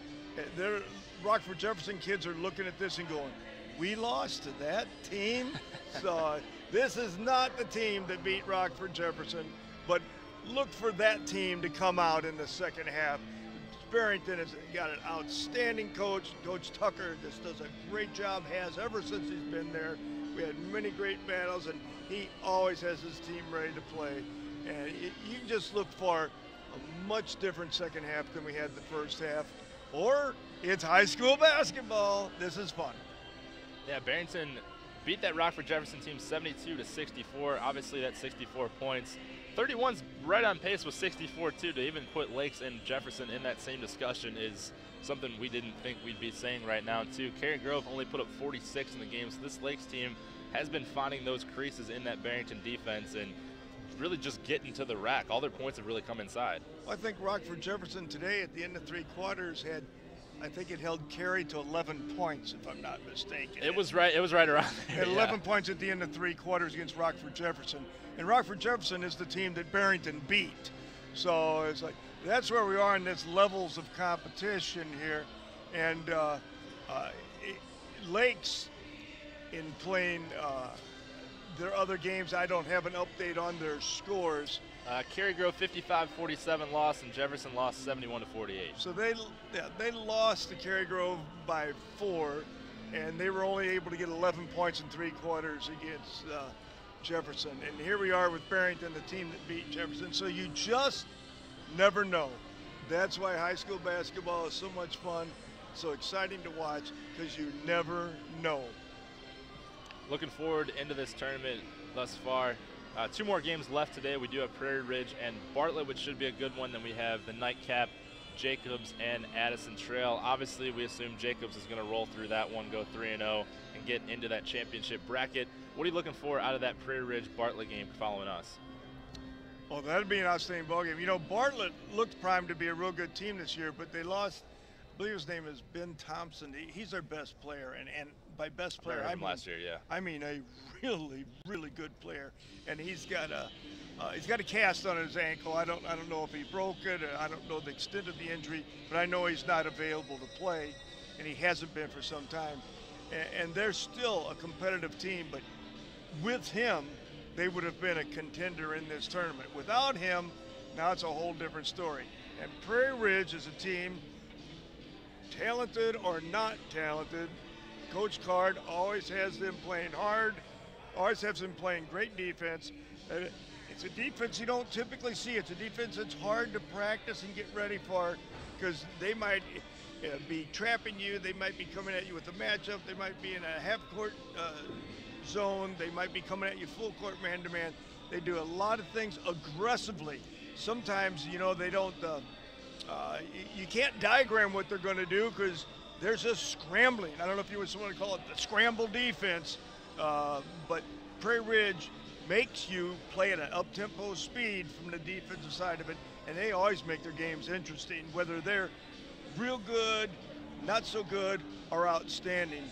Rockford Jefferson kids are looking at this and going, we lost to that team? So this is not the team that beat Rockford Jefferson, but look for that team to come out in the second half. Barrington has got an outstanding coach. Coach Tucker just does a great job, has ever since he's been there. We had many great battles, and he always has his team ready to play. And you just look for a much different second half than we had the first half. Or it's high school basketball. This is fun. Yeah, Barrington beat that Rockford Jefferson team 72-64. Obviously, that's 64 points. 31's right on pace with 64 too. To even put Lakes and Jefferson in that same discussion is something we didn't think we'd be saying right now too. Cary Grove only put up 46 in the game, so this Lakes team has been finding those creases in that Barrington defense and really just getting to the rack. All their points have really come inside. Well, I think Rockford Jefferson today at the end of 3 quarters had, I think it held Cary to 11 points, if I'm not mistaken. It was right around there. At 11 points at the end of 3 quarters against Rockford Jefferson. And Rockford Jefferson is the team that Barrington beat. So it's like, that's where we are in this levels of competition here. And Lakes, in playing their other games, I don't have an update on their scores. Cary Grove 55-47 loss, and Jefferson lost 71-48. So they lost to Cary Grove by 4, and they were only able to get 11 points in 3 quarters against Jefferson. And here we are with Barrington, the team that beat Jefferson. So you just never know. That's why high school basketball is so much fun, so exciting to watch, because you never know. Looking forward into this tournament thus far. 2 more games left today. We do have Prairie Ridge and Bartlett, which should be a good one. Then we have the nightcap, Jacobs and Addison Trail. Obviously, we assume Jacobs is going to roll through that one, go 3-0, and get into that championship bracket. What are you looking for out of that Prairie Ridge Bartlett game following us? Oh, that'd be an outstanding ball game. You know, Bartlett looked primed to be a real good team this year, but they lost. I believe his name is Ben Thompson. He's their best player, and by best player, I mean last year, yeah. I mean a really, really good player, and he's got a cast on his ankle. I don't know if he broke it. I don't know the extent of the injury, but I know he's not available to play, and he hasn't been for some time. And they're still a competitive team, but with him, they would have been a contender in this tournament. Without him, now it's a whole different story. And Prairie Ridge is a team, talented or not talented. Coach Card always has them playing hard, always has them playing great defense. It's a defense you don't typically see. It's a defense that's hard to practice and get ready for, because they might be trapping you. They might be coming at you with a matchup. They might be in a half-court zone. They might be coming at you full-court man-to-man. They do a lot of things aggressively. Sometimes, you know, they don't you can't diagram what they're going to do, because there's just scrambling. I don't know if you would want to call it the scramble defense, but Prairie Ridge makes you play at an up-tempo speed from the defensive side of it, and they always make their games interesting, whether they're real good, not so good, or outstanding.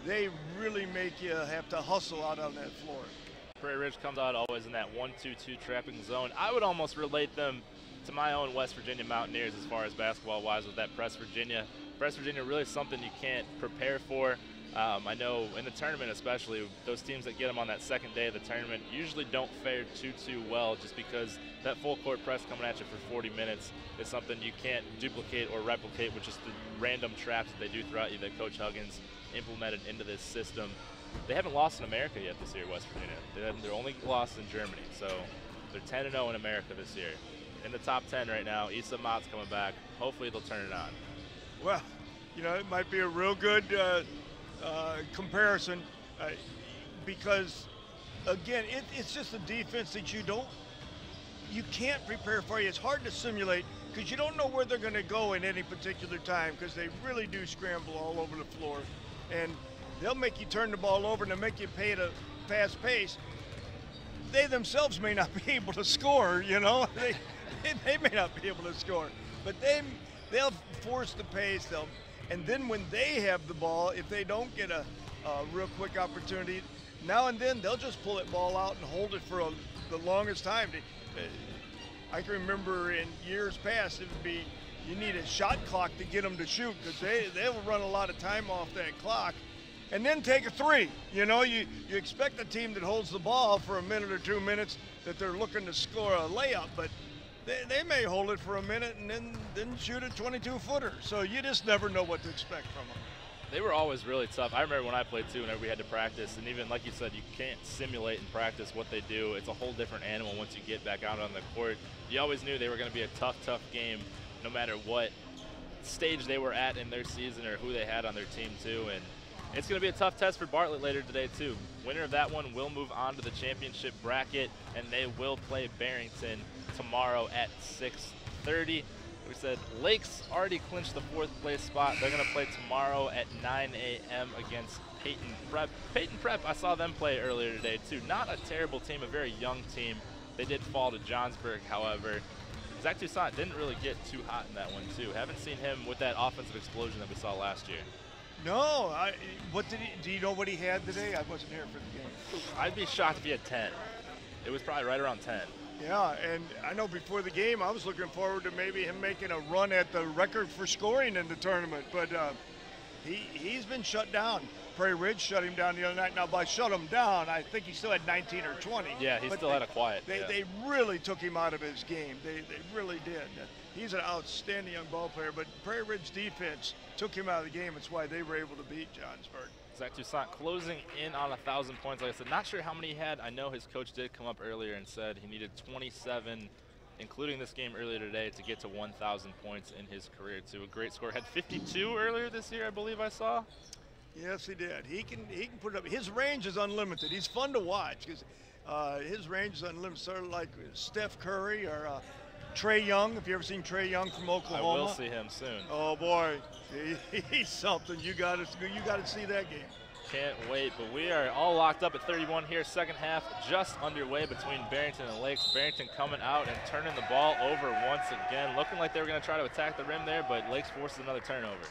They really make you have to hustle out on that floor. Prairie Ridge comes out always in that 1-2-2 trapping zone. I would almost relate them to my own West Virginia Mountaineers as far as basketball-wise with that Press Virginia. Press Virginia really something you can't prepare for. I know in the tournament especially, those teams that get them on that second day of the tournament usually don't fare too well, just because that full court press coming at you for 40 minutes is something you can't duplicate or replicate with just the random traps that they do throughout you that Coach Huggins implemented into this system. They haven't lost in America yet this year, West Virginia. They're only lost in Germany, so they're 10-0 in America this year. In the top 10 right now, Issa Mott's coming back. Hopefully they'll turn it on. Well, you know, it might be a real good comparison because, again, it's just a defense that you can't prepare for. It's hard to simulate because you don't know where they're going to go in any particular time, because they really do scramble all over the floor. And they'll make you turn the ball over and they'll make you pay at a fast pace. They themselves may not be able to score, you know. They may not be able to score, but they'll force the pace. And then when they have the ball, if they don't get a real quick opportunity, now and then they'll just pull that ball out and hold it for the longest time. I can remember in years past, it would be you need a shot clock to get them to shoot, because they will run a lot of time off that clock and then take a three. You know, you expect a team that holds the ball for a minute or 2 minutes that they're looking to score a layup, but they may hold it for a minute and then shoot a 22-footer. So you just never know what to expect from them. They were always really tough. I remember when I played too, whenever we had to practice, and even like you said, you can't simulate in practice what they do. It's a whole different animal once you get back out on the court. You always knew they were going to be a tough game, no matter what stage they were at in their season or who they had on their team too. And it's going to be a tough test for Bartlett later today too. Winner of that one will move on to the championship bracket, and they will play Barrington tomorrow at 6:30. We said Lakes already clinched the 4th place spot. They're going to play tomorrow at 9 a.m. against Peyton Prep. Peyton Prep, I saw them play earlier today too. Not a terrible team, a very young team. They did fall to Johnsburg, however. Zach Toussaint didn't really get too hot in that one too. Haven't seen him with that offensive explosion that we saw last year. No, do you know what he had today? I wasn't here for the game. I'd be shocked if he had 10. It was probably right around 10. Yeah, and I know before the game I was looking forward to maybe him making a run at the record for scoring in the tournament, but he's been shut down. Prairie Ridge shut him down the other night. Now, by shut him down, I think he still had 19 or 20. Yeah, he still had a quiet. They really took him out of his game. They really did. He's an outstanding young ball player, but Prairie Ridge defense took him out of the game. It's why they were able to beat Johnsburg. Zach Toussaint closing in on 1,000 points. Like I said, not sure how many he had. I know his coach did come up earlier and said he needed 27, including this game earlier today, to get to 1,000 points in his career too. A great score. Had 52 earlier this year, I believe I saw. Yes, he did. He can put it up. His range is unlimited. He's fun to watch because his range is unlimited, sort of like Steph Curry or Trey Young. Have you ever seen Trey Young from Oklahoma? I will see him soon. Oh boy, he's something. You got to see that game. Can't wait, but we are all locked up at 31 here. Second half just underway between Barrington and Lakes. Barrington coming out and turning the ball over once again. Looking like they were going to try to attack the rim there, but Lakes forces another turnover.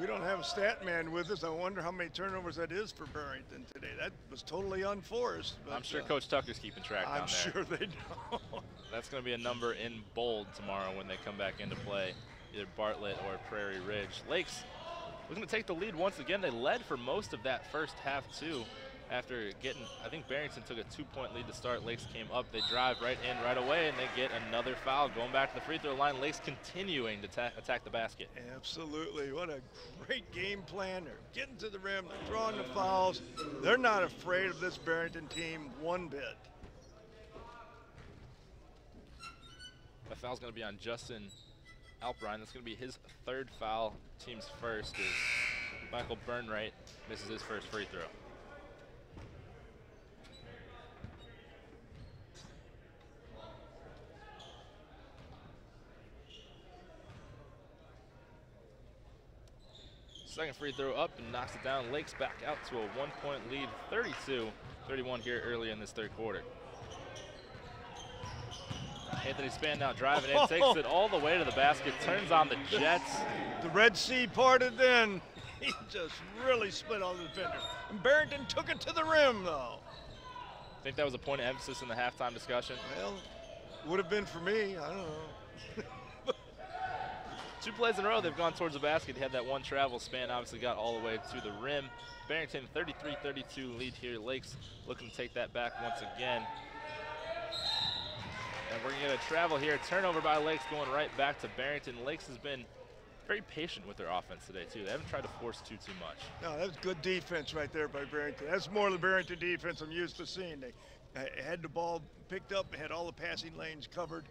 We don't have a stat man with us. I wonder how many turnovers that is for Barrington today. That was totally unforced. But, I'm sure Coach Tucker's keeping track down there. I'm sure they do. That's going to be a number in bold tomorrow when they come back into play, either Bartlett or Prairie Ridge. Lakes looking to take the lead once again. They led for most of that first half too. After getting, I think Barrington took a 2-point lead to start. Lakes came up, they drive right in right away, and they get another foul. Going back to the free throw line, Lakes continuing to attack the basket. Absolutely, what a great game plan. They're getting to the rim, they're drawing the fouls. They're not afraid of this Barrington team one bit. That foul's gonna be on Justin Alprine. That's gonna be his 3rd foul, team's first, as Michael Burnright misses his first free throw. Second free throw up and knocks it down. Lakes back out to a 1-point lead, 32-31 here early in this 3rd quarter. Anthony Spandau driving in, takes it all the way to the basket, turns on the Jets. The Red Sea parted then. He just really split all the defenders. And Barrington took it to the rim, though. Think that was a point of emphasis in the halftime discussion? Well, would have been for me. I don't know. 2 plays in a row, they've gone towards the basket. He had that one travel span, obviously got all the way to the rim. Barrington 33-32 lead here. Lakes looking to take that back once again. And we're gonna get a travel here. Turnover by Lakes going right back to Barrington. Lakes has been very patient with their offense today too. They haven't tried to force too much. No, that was good defense right there by Barrington. That's more the Barrington defense I'm used to seeing. They had the ball picked up, had all the passing lanes covered,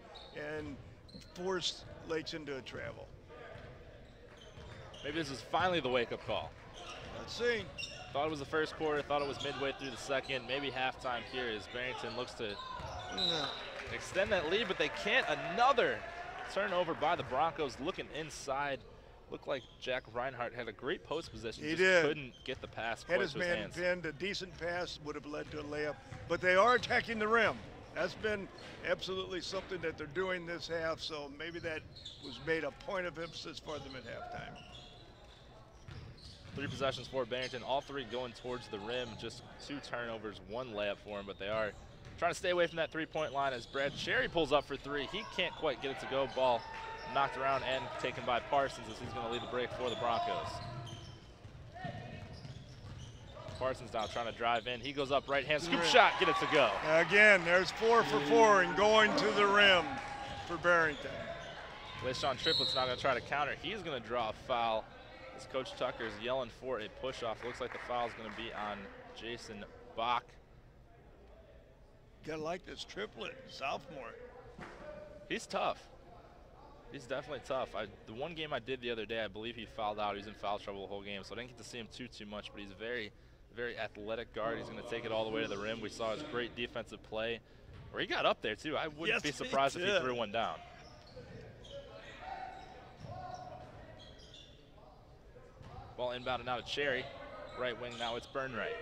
and forced Lakes into a travel. Maybe this is finally the wake-up call. Let's see. Thought it was the first quarter, thought it was midway through the second, maybe halftime here as Barrington looks to extend that lead, but they can't. Another turnover by the Broncos looking inside. Looked like Jack Reinhardt had a great post position. He just did. Couldn't get the pass Had quite his to his man hands. pinned. A decent pass would have led to a layup, but they are attacking the rim. That's been absolutely something that they're doing this half, so maybe that was made a point of emphasis for them at halftime. 3 possessions for Barrington, all 3 going towards the rim. Just 2 turnovers, 1 layup for him, but they are trying to stay away from that 3-point line as Brad Sherry pulls up for 3. He can't quite get it to go. Ball knocked around and taken by Parsons as he's going to lead the break for the Broncos. Parsons now trying to drive in. He goes up right hand, scoop shot, get it to go. Again, there's 4 for 4 and going to the rim for Barrington. LeSean Triplett's not going to try to counter. He's going to draw a foul as Coach Tucker is yelling for a push-off. Looks like the foul is going to be on Jason Bach. Gotta like this Triplett, sophomore. He's tough. He's definitely tough. The one game I did the other day, I believe he fouled out. He was in foul trouble the whole game, so I didn't get to see him too much, but he's very, very athletic guard. He's going to take it all the way to the rim. We saw his great defensive play, where he got up there, too. I wouldn't be surprised if he threw one down. Ball inbounded now to Cherry. Right wing now, it's Burnright.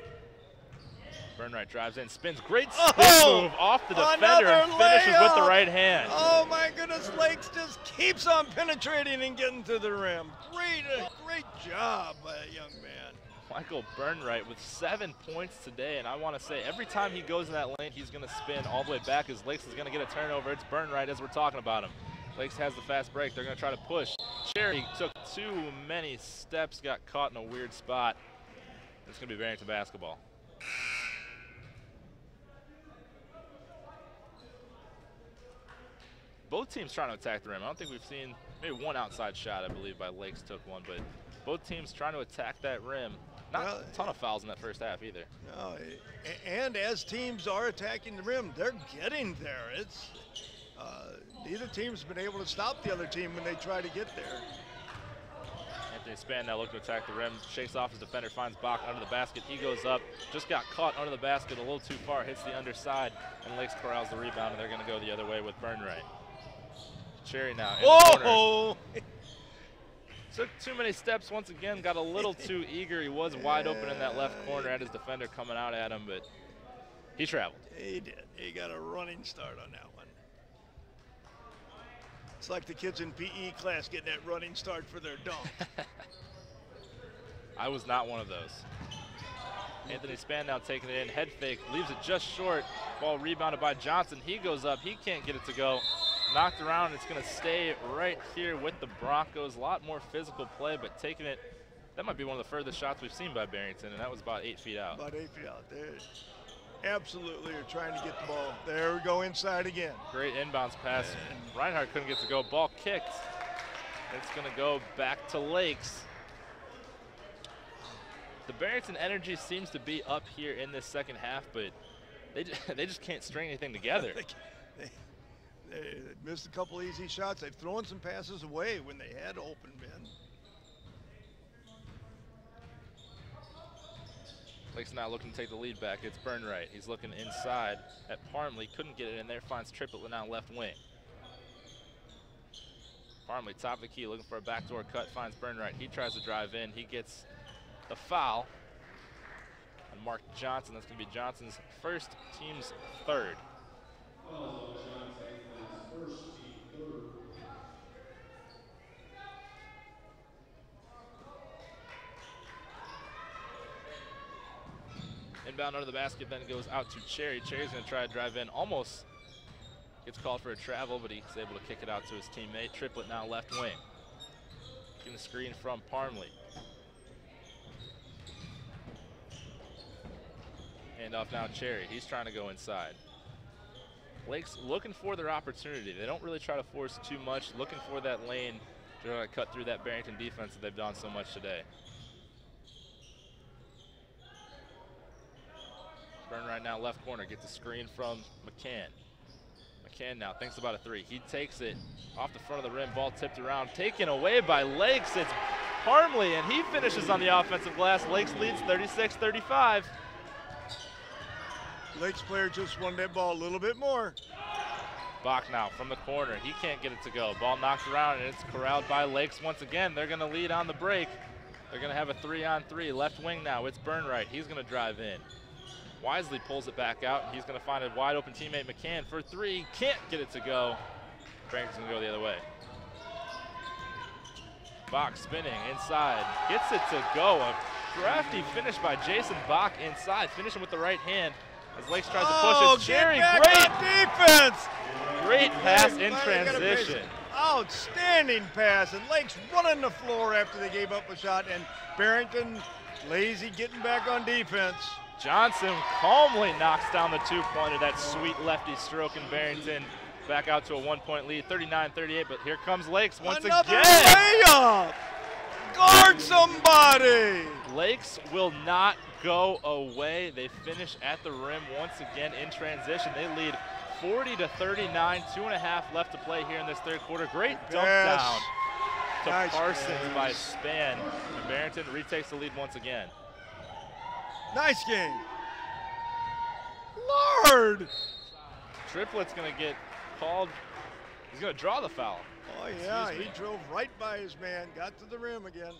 Burnright drives in, spins, great spin move off the defender and finishes with the right hand. Oh my goodness, Lakes just keeps on penetrating and getting to the rim. Great job by a young man. Michael Burnright with 7 points today, and I want to say every time he goes in that lane, he's going to spin all the way back as Lakes is going to get a turnover. It's Burnright as we're talking about him. Lakes has the fast break. They're going to try to push. Cherry took too many steps, got caught in a weird spot. It's going to be Barrington basketball. Both teams trying to attack the rim. I don't think we've seen, maybe one outside shot, I believe, by Lakes took one, but both teams trying to attack that rim. Not a ton of fouls in that first half either. No, and as teams are attacking the rim, they're getting there. It's neither team's been able to stop the other team when they try to get there. Anthony Span now looking to attack the rim, shakes off his defender, finds Bach under the basket. He goes up, just got caught under the basket a little too far, hits the underside, and Lakes corrals the rebound, and they're going to go the other way with Burnright. Cherry now in the corner. Took too many steps once again, got a little too eager. He was wide open in that left corner, had his defender coming out at him, but he traveled. He did. He got a running start on that one. It's like the kids in PE class getting that running start for their dunk. I was not one of those. Anthony Span now taking it in, head fake, leaves it just short. Ball rebounded by Johnson. He goes up, he can't get it to go. Knocked around, it's going to stay right here with the Broncos. A lot more physical play, but taking it, that might be one of the furthest shots we've seen by Barrington, and that was about 8 feet out. About 8 feet out. There, absolutely are trying to get the ball. There we go, inside again. Great inbounds pass. Reinhardt couldn't get to go. Ball kicked. It's going to go back to Lakes. The Barrington energy seems to be up here in this second half, but they just can't string anything together. They missed a couple easy shots. They've thrown some passes away when they had open men. Lakes now looking to take the lead back. It's Burnright. He's looking inside at Parmley. Couldn't get it in there. Finds Triplett now left wing. Parmley top of the key looking for a backdoor cut. Finds Burnright. He tries to drive in. He gets the foul on Mark Johnson. That's going to be Johnson's first, team's third. Inbound under the basket, then goes out to Cherry. Cherry's going to try to drive in. Almost gets called for a travel, but he's able to kick it out to his teammate. Triplett now left wing. Getting the screen from Parmley. Handoff now Cherry. He's trying to go inside. Lakes looking for their opportunity. They don't really try to force too much, looking for that lane to try to cut through that Barrington defense that they've done so much today. Burnright now left corner, gets a screen from McCann. McCann now thinks about a three. He takes it off the front of the rim, ball tipped around, taken away by Lakes. It's Parmley, and he finishes on the offensive glass. Lakes leads 36-35. Lakes player just wanted that ball a little bit more. Bach now from the corner. He can't get it to go. Ball knocked around, and it's corralled by Lakes once again. They're going to lead on the break. They're going to have a 3-on-3. Left wing now. It's Burnright. He's going to drive in. Wisely pulls it back out. He's going to find a wide open teammate, McCann, for three. Can't get it to go. Barrington's going to go the other way. Bach spinning inside. Gets it to go. A crafty finish by Jason Bach inside. Finishing with the right hand. As Lakes tries to push it. Cherry, great defense. Great pass in transition. Outstanding pass. And Lakes running the floor after they gave up a shot. And Barrington lazy getting back on defense. Johnson calmly knocks down the two-pointer. That sweet lefty stroke, and Barrington back out to a 1-point lead, 39-38, but here comes Lakes once Another again. layup! Guard somebody! Lakes will not go away. They finish at the rim once again in transition. They lead 40-39, 2.5 left to play here in this third quarter. Great dunk down to Nice Parsons pass. by Span. And Barrington retakes the lead once again. Nice game. Lord! Triplet's going to get called. He's going to draw the foul. Oh, yeah, Excuse he me. drove right by his man, got to the rim again.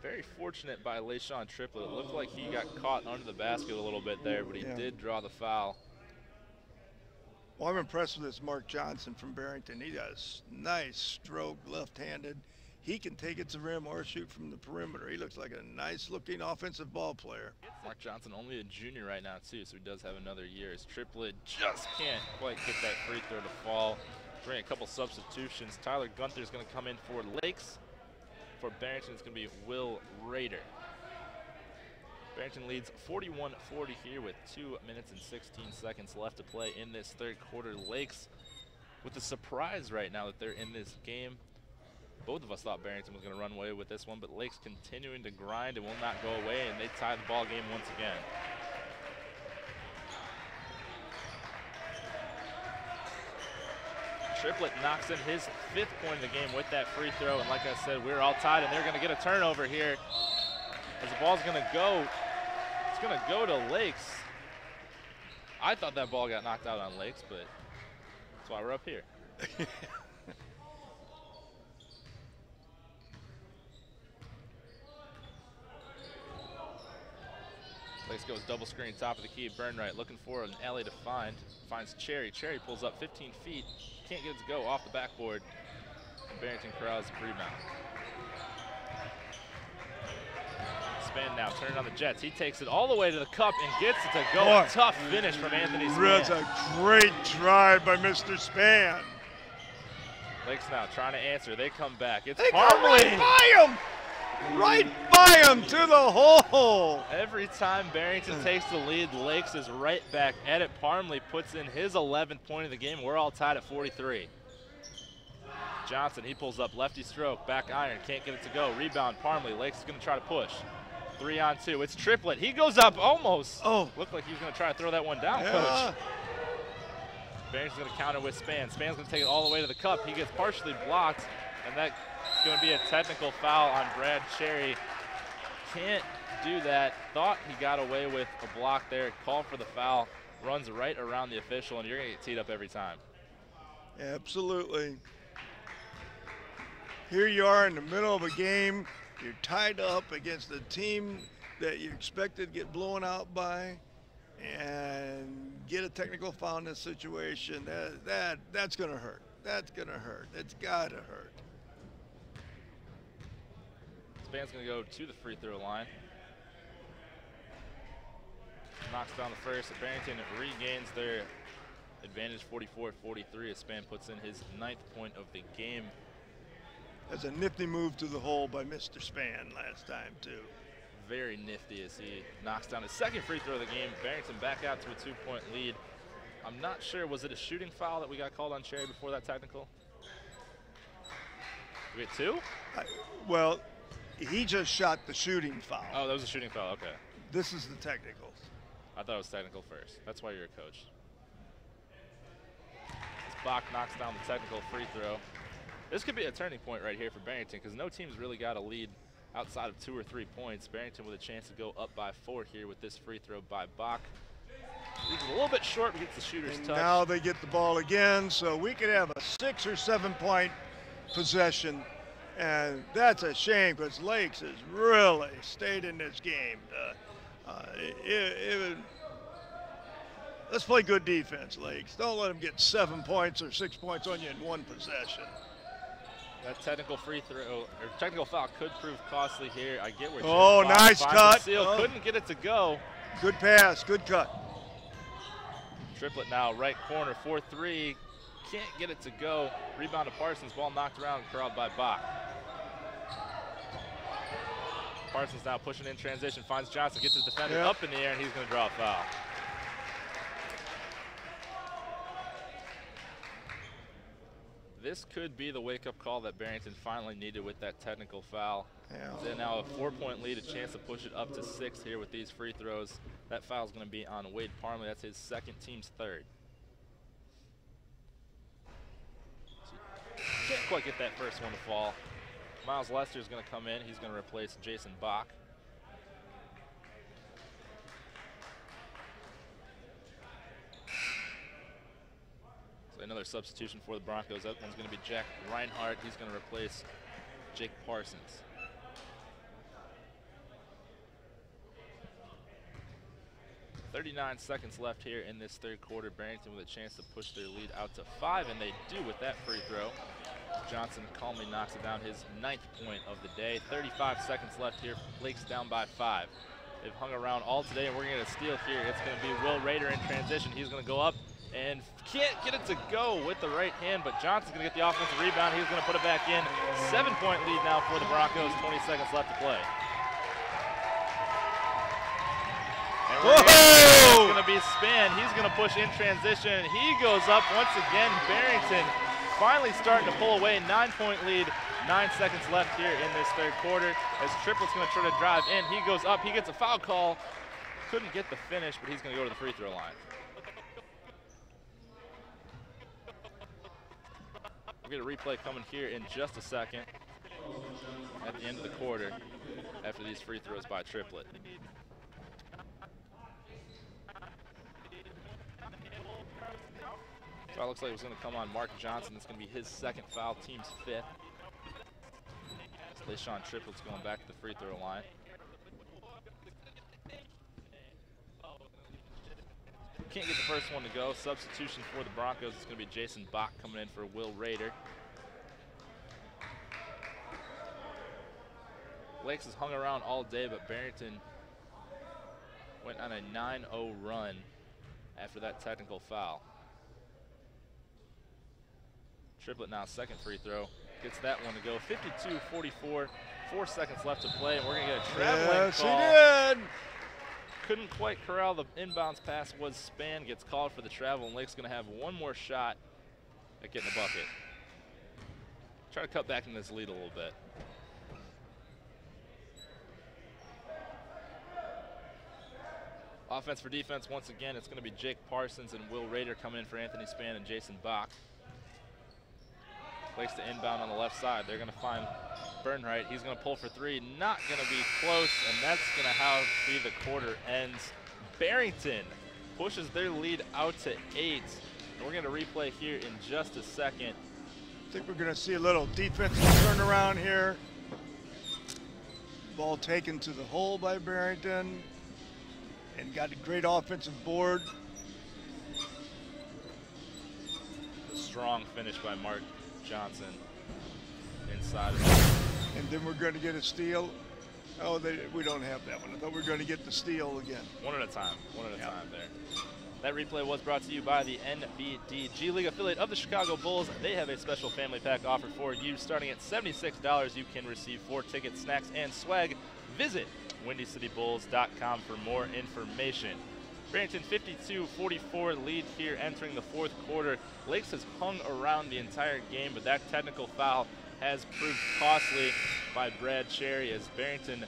Very fortunate by LaShawn Triplet. It looked like he got caught under the basket a little bit there, but he did draw the foul. Well, I'm impressed with this Mark Johnson from Barrington. He does nice stroke, left-handed. He can take it to the rim or shoot from the perimeter. He looks like a nice-looking offensive ball player. Mark Johnson only a junior right now, too, so he does have another year. His Triplet just can't quite get that free throw to fall. Bring a couple substitutions. Tyler Gunther's going to come in for Lakes. For Barrington, it's going to be Will Rader. Barrington leads 41-40 here with 2 minutes and 16 seconds left to play in this third quarter. Lakes with a surprise right now that they're in this game. Both of us thought Barrington was going to run away with this one, but Lakes continuing to grind and will not go away, and they tie the ball game once again. Triplet knocks in his 5th point of the game with that free throw, and like I said, we're all tied, and they're going to get a turnover here as the ball's going to go. It's going to go to Lakes. I thought that ball got knocked out on Lakes, but that's why we're up here. Lakes goes double screen, top of the key. Burnright looking for an alley to find. Finds Cherry. Cherry pulls up 15 feet. Can't get it to go off the backboard. And Barrington corrals the rebound. Span now turning on the Jets. He takes it all the way to the cup and gets it to go. Boy. A tough finish from Anthony Span. That's a great drive by Mr. Span. Lakes now trying to answer. They come back. It's They go Parmley. right by him! Right by him to the hole! Every time Barrington takes the lead, Lakes is right back at it. Parmley puts in his 11th point of the game. We're all tied at 43. Johnson, he pulls up, lefty stroke, back iron, can't get it to go. Rebound, Parmley. Lakes is going to try to push. 3-on-2. It's Triplet. He goes up almost. Oh. Looked like he was going to try to throw that one down, Coach. Barrington's going to counter with Span. Span's going to take it all the way to the cup. He gets partially blocked, and that's going to be a technical foul on Brad Cherry. Can't do that. Thought he got away with a block there. Call for the foul. Runs right around the official, and you're going to get teed up every time. Absolutely. Here you are in the middle of a game. You're tied up against a team that you expected to get blown out by, and get a technical foul in this situation. That's going to hurt. That's going to hurt. It's got to hurt. Span's going to go to the free throw line. Knocks down the first. Barrington regains their advantage 44-43 as Span puts in his 9th point of the game. That's a nifty move to the hole by Mr. Span last time, too. Very nifty as he knocks down his 2nd free throw of the game. Barrington back out to a 2-point lead. I'm not sure, was it a shooting foul that we got called on Cherry before that technical? We get 2? Well, he just shot the shooting foul. Oh, that was a shooting foul, okay. This is the technicals. I thought it was technical first. That's why you're a coach. As Bach knocks down the technical free throw. This could be a turning point right here for Barrington because no team's really got a lead outside of 2 or 3 points. Barrington with a chance to go up by 4 here with this free throw by Bach. He's a little bit short, but gets the shooter's And touch. now they get the ball again, so we could have a 6 or 7 point possession. And that's a shame because Lakes has really stayed in this game. Let's play good defense, Lakes. Don't let them get 7 points or 6 points on you in one possession. That technical free throw or technical foul could prove costly here. I get where. Oh, Bach nice finds cut. the seal. Oh. Couldn't get it to go. Good pass, good cut. Triplet now, right corner, 4-3. Can't get it to go. Rebound to Parsons. Ball knocked around, corralled by Bach. Parsons now pushing in transition, finds Johnson, gets his defender up in the air, and he's going to draw a foul. this could be the wake-up call that Barrington finally needed with that technical foul. Yeah. They're now a 4-point lead, a chance to push it up to 6 here with these free throws. That foul is going to be on Wade Parmley. That's his second, team's third. So can't quite get that first one to fall. Miles Lester is going to come in. He's going to replace Jason Bach. So another substitution for the Broncos. That one's going to be Jack Reinhardt. He's going to replace Jake Parsons. .39 seconds left here in this third quarter. Barrington with a chance to push their lead out to 5, and they do with that free throw. Johnson calmly knocks it down, his 9th point of the day. 35 seconds left here. Lake's down by 5. They've hung around all today, and we're going to get a steal here. It's going to be Will Rader in transition. He's going to go up and can't get it to go with the right hand, but Johnson's going to get the offensive rebound. He's going to put it back in. 7-point lead now for the Broncos. 20 seconds left to play. It's going to be Spann. He's going to push in transition. He goes up once again. Barrington finally starting to pull away. 9-point lead. 9 seconds left here in this third quarter as Triplett's going to try to drive in. He goes up. He gets a foul call. Couldn't get the finish, but he's going to go to the free throw line. We'll get a replay coming here in just a second at the end of the quarter after these free throws by Triplett. Foul looks like it was going to come on Mark Johnson. It's going to be his 2nd foul, team's 5th. LaShawn Triplett's going back to the free throw line. Can't get the first one to go. Substitution for the Broncos. It's going to be Jason Bach coming in for Will Rader. Lakes has hung around all day, but Barrington went on a 9-0 run after that technical foul. Triplett now 2nd free throw. Gets that one to go. 52-44. 4 seconds left to play, and we're going to get a traveling call. Yes, he did. Couldn't quite corral the inbounds pass. Was Spann, gets called for the travel, and Lake's going to have one more shot at getting a bucket. Try to cut back in this lead a little bit. Offense for defense, once again, it's going to be Jake Parsons and Will Rader coming in for Anthony Spann and Jason Bach. Lakes to inbound on the left side. They're going to find Bernhardt. He's going to pull for 3. Not going to be close, and that's going to how the quarter ends. Barrington pushes their lead out to 8. And we're going to replay here in just a second. I think we're going to see a little defensive turnaround here. Ball taken to the hole by Barrington, and got a great offensive board. A strong finish by Mark Johnson inside of it. And then we're going to get a steal. Oh, we don't have that one. I thought we were going to get the steal again. One at a time. One at a time there. That replay was brought to you by the NBD G League affiliate of the Chicago Bulls. They have a special family pack offer for you. Starting at $76, you can receive 4 tickets, snacks, and swag. Visit WindyCityBulls.com for more information. Barrington 52-44 lead here entering the 4th quarter. Lakes has hung around the entire game, but that technical foul has proved costly by Brad Cherry as Barrington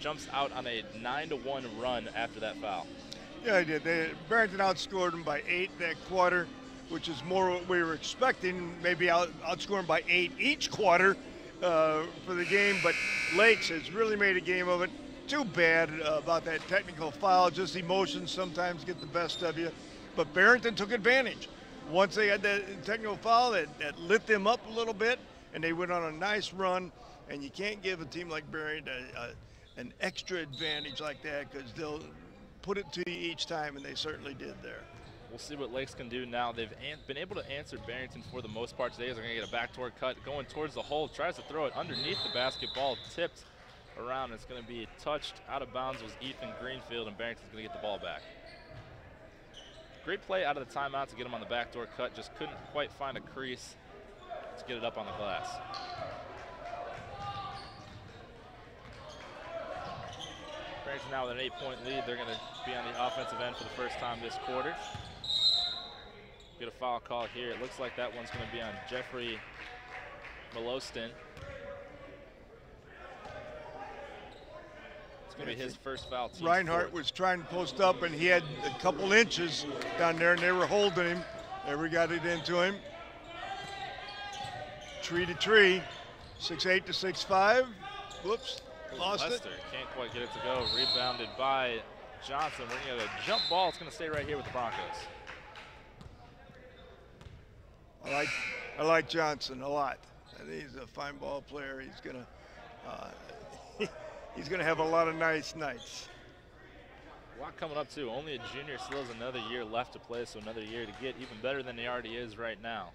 jumps out on a 9-1 run after that foul. Yeah, he did. Barrington outscored them by 8 that quarter, which is more what we were expecting. Maybe outscoring by 8 each quarter for the game, but Lakes has really made a game of it. Too bad about that technical foul. Just emotions sometimes get the best of you. But Barrington took advantage. Once they had that technical foul, that lit them up a little bit, and they went on a nice run. And you can't give a team like Barrington an extra advantage like that, because they'll put it to you each time, and they certainly did there. We'll see what Lakes can do now. They've been able to answer Barrington for the most part today. They're going to get a backdoor cut going towards the hole. Tries to throw it underneath the basketball, tipped around. It's going to be touched out of bounds was Ethan Greenfield, and Barrington's going to get the ball back. Great play out of the timeout to get him on the backdoor cut. Just couldn't quite find a crease to get it up on the glass. Barrington now with an 8-point lead. They're going to be on the offensive end for the first time this quarter. Get a foul call here. It looks like that one's going to be on Jeffrey Malostin. It's going to be his first foul. Reinhardt was trying to post up, and he had a couple inches down there, and they were holding him. Never got it into him. Tree to tree, 6'8" to 6'5". Whoops, lost Lester it. can't quite get it to go. Rebounded by Johnson. We're going to get a jump ball. It's going to stay right here with the Broncos. I like Johnson a lot. I think he's a fine ball player. He's gonna have a lot of nice nights. A lot coming up too. Only a junior, still has another year left to play, so another year to get even better than he already is right now.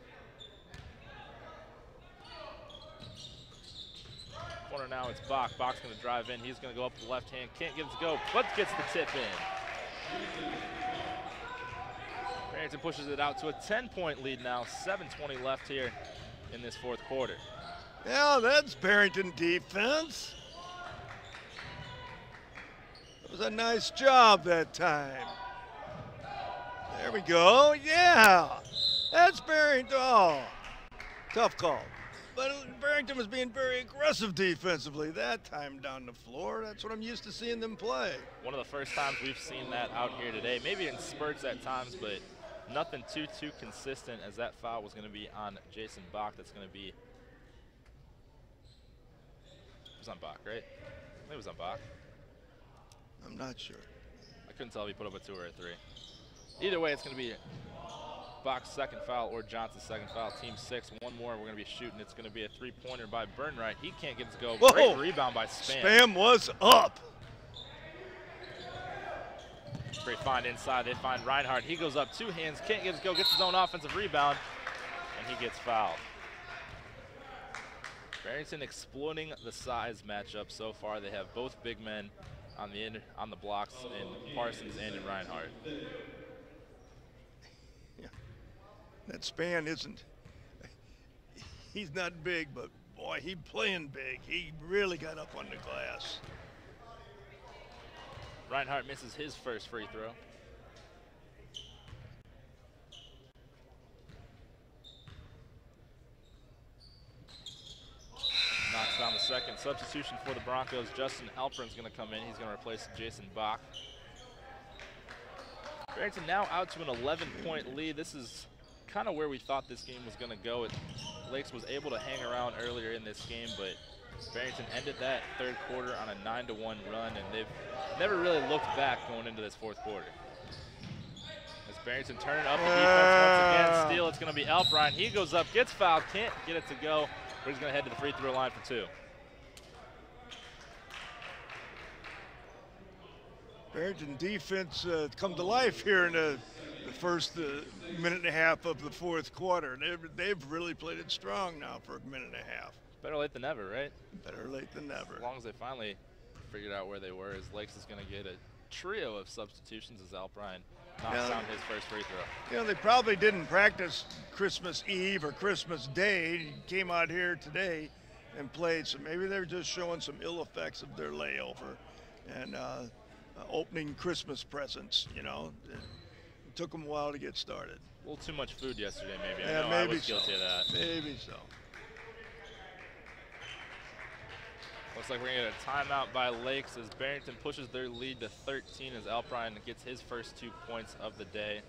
Corner now, it's Bach. Bach's going to drive in. He's going to go up with the left hand. Can't get it to go, but gets the tip in. Barrington pushes it out to a 10-point lead now. 7:20 left here in this fourth quarter. Yeah, that's Barrington defense. It was a nice job that time. There we go. Yeah, that's Barrington. Oh, tough call. But Barrington was being very aggressive defensively that time down the floor. That's what I'm used to seeing them play. One of the first times we've seen that out here today. Maybe in spurts at times, but nothing too consistent, as that foul was going to be on Jason Bach. That's going to be, it was on Bach, right? I think it was on Bach. I'm not sure. I couldn't tell if he put up a 2 or a 3. Either way, it's going to be Bach's second foul or Johnson's second foul. Team 6, one more. We're going to be shooting. It's going to be a 3-pointer by Burnright. He can't get it to go. Whoa. Great rebound by Spam. Spam was up. Great find inside. They find Reinhardt. He goes up 2 hands. Can't get it to go. Gets his own offensive rebound, and he gets fouled. Barrington exploiting the size matchup so far. They have both big men on the blocks in Parsons and in Reinhardt. Yeah. That Span isn't, he's not big, but boy, he playing big. He really got up on the glass. Reinhardt misses his first free throw. Knocks down the second. Substitution for the Broncos. Justin Alperin's going to come in. He's going to replace Jason Bach. Barrington now out to an 11-point lead. This is kind of where we thought this game was going to go. Lakes was able to hang around earlier in this game, but Barrington ended that third quarter on a 9-1 run, and they've never really looked back going into this fourth quarter. As Barrington turning up the defense once again, steal, it's going to be Alprin. He goes up, gets fouled, can't get it to go, but he's going to head to the free throw line for 2. Barrington defense come to life here in the first minute and a half of the fourth quarter. They've really played it strong now for a minute and a half. Better late than never, right? Better late than never. As long as they finally figured out where they were, as Lakes is going to get a trio of substitutions as Alprin knocks down his first free throw. You know, they probably didn't practice Christmas Eve or Christmas Day. He came out here today and played, so maybe they're just showing some ill effects of their layover and opening Christmas presents, you know. It took them a while to get started. A little too much food yesterday, maybe. Yeah, I know maybe I was guilty of that. Maybe so. Looks like we're going to get a timeout by Lakes as Barrington pushes their lead to 13 as Alprin gets his first 2 points of the day.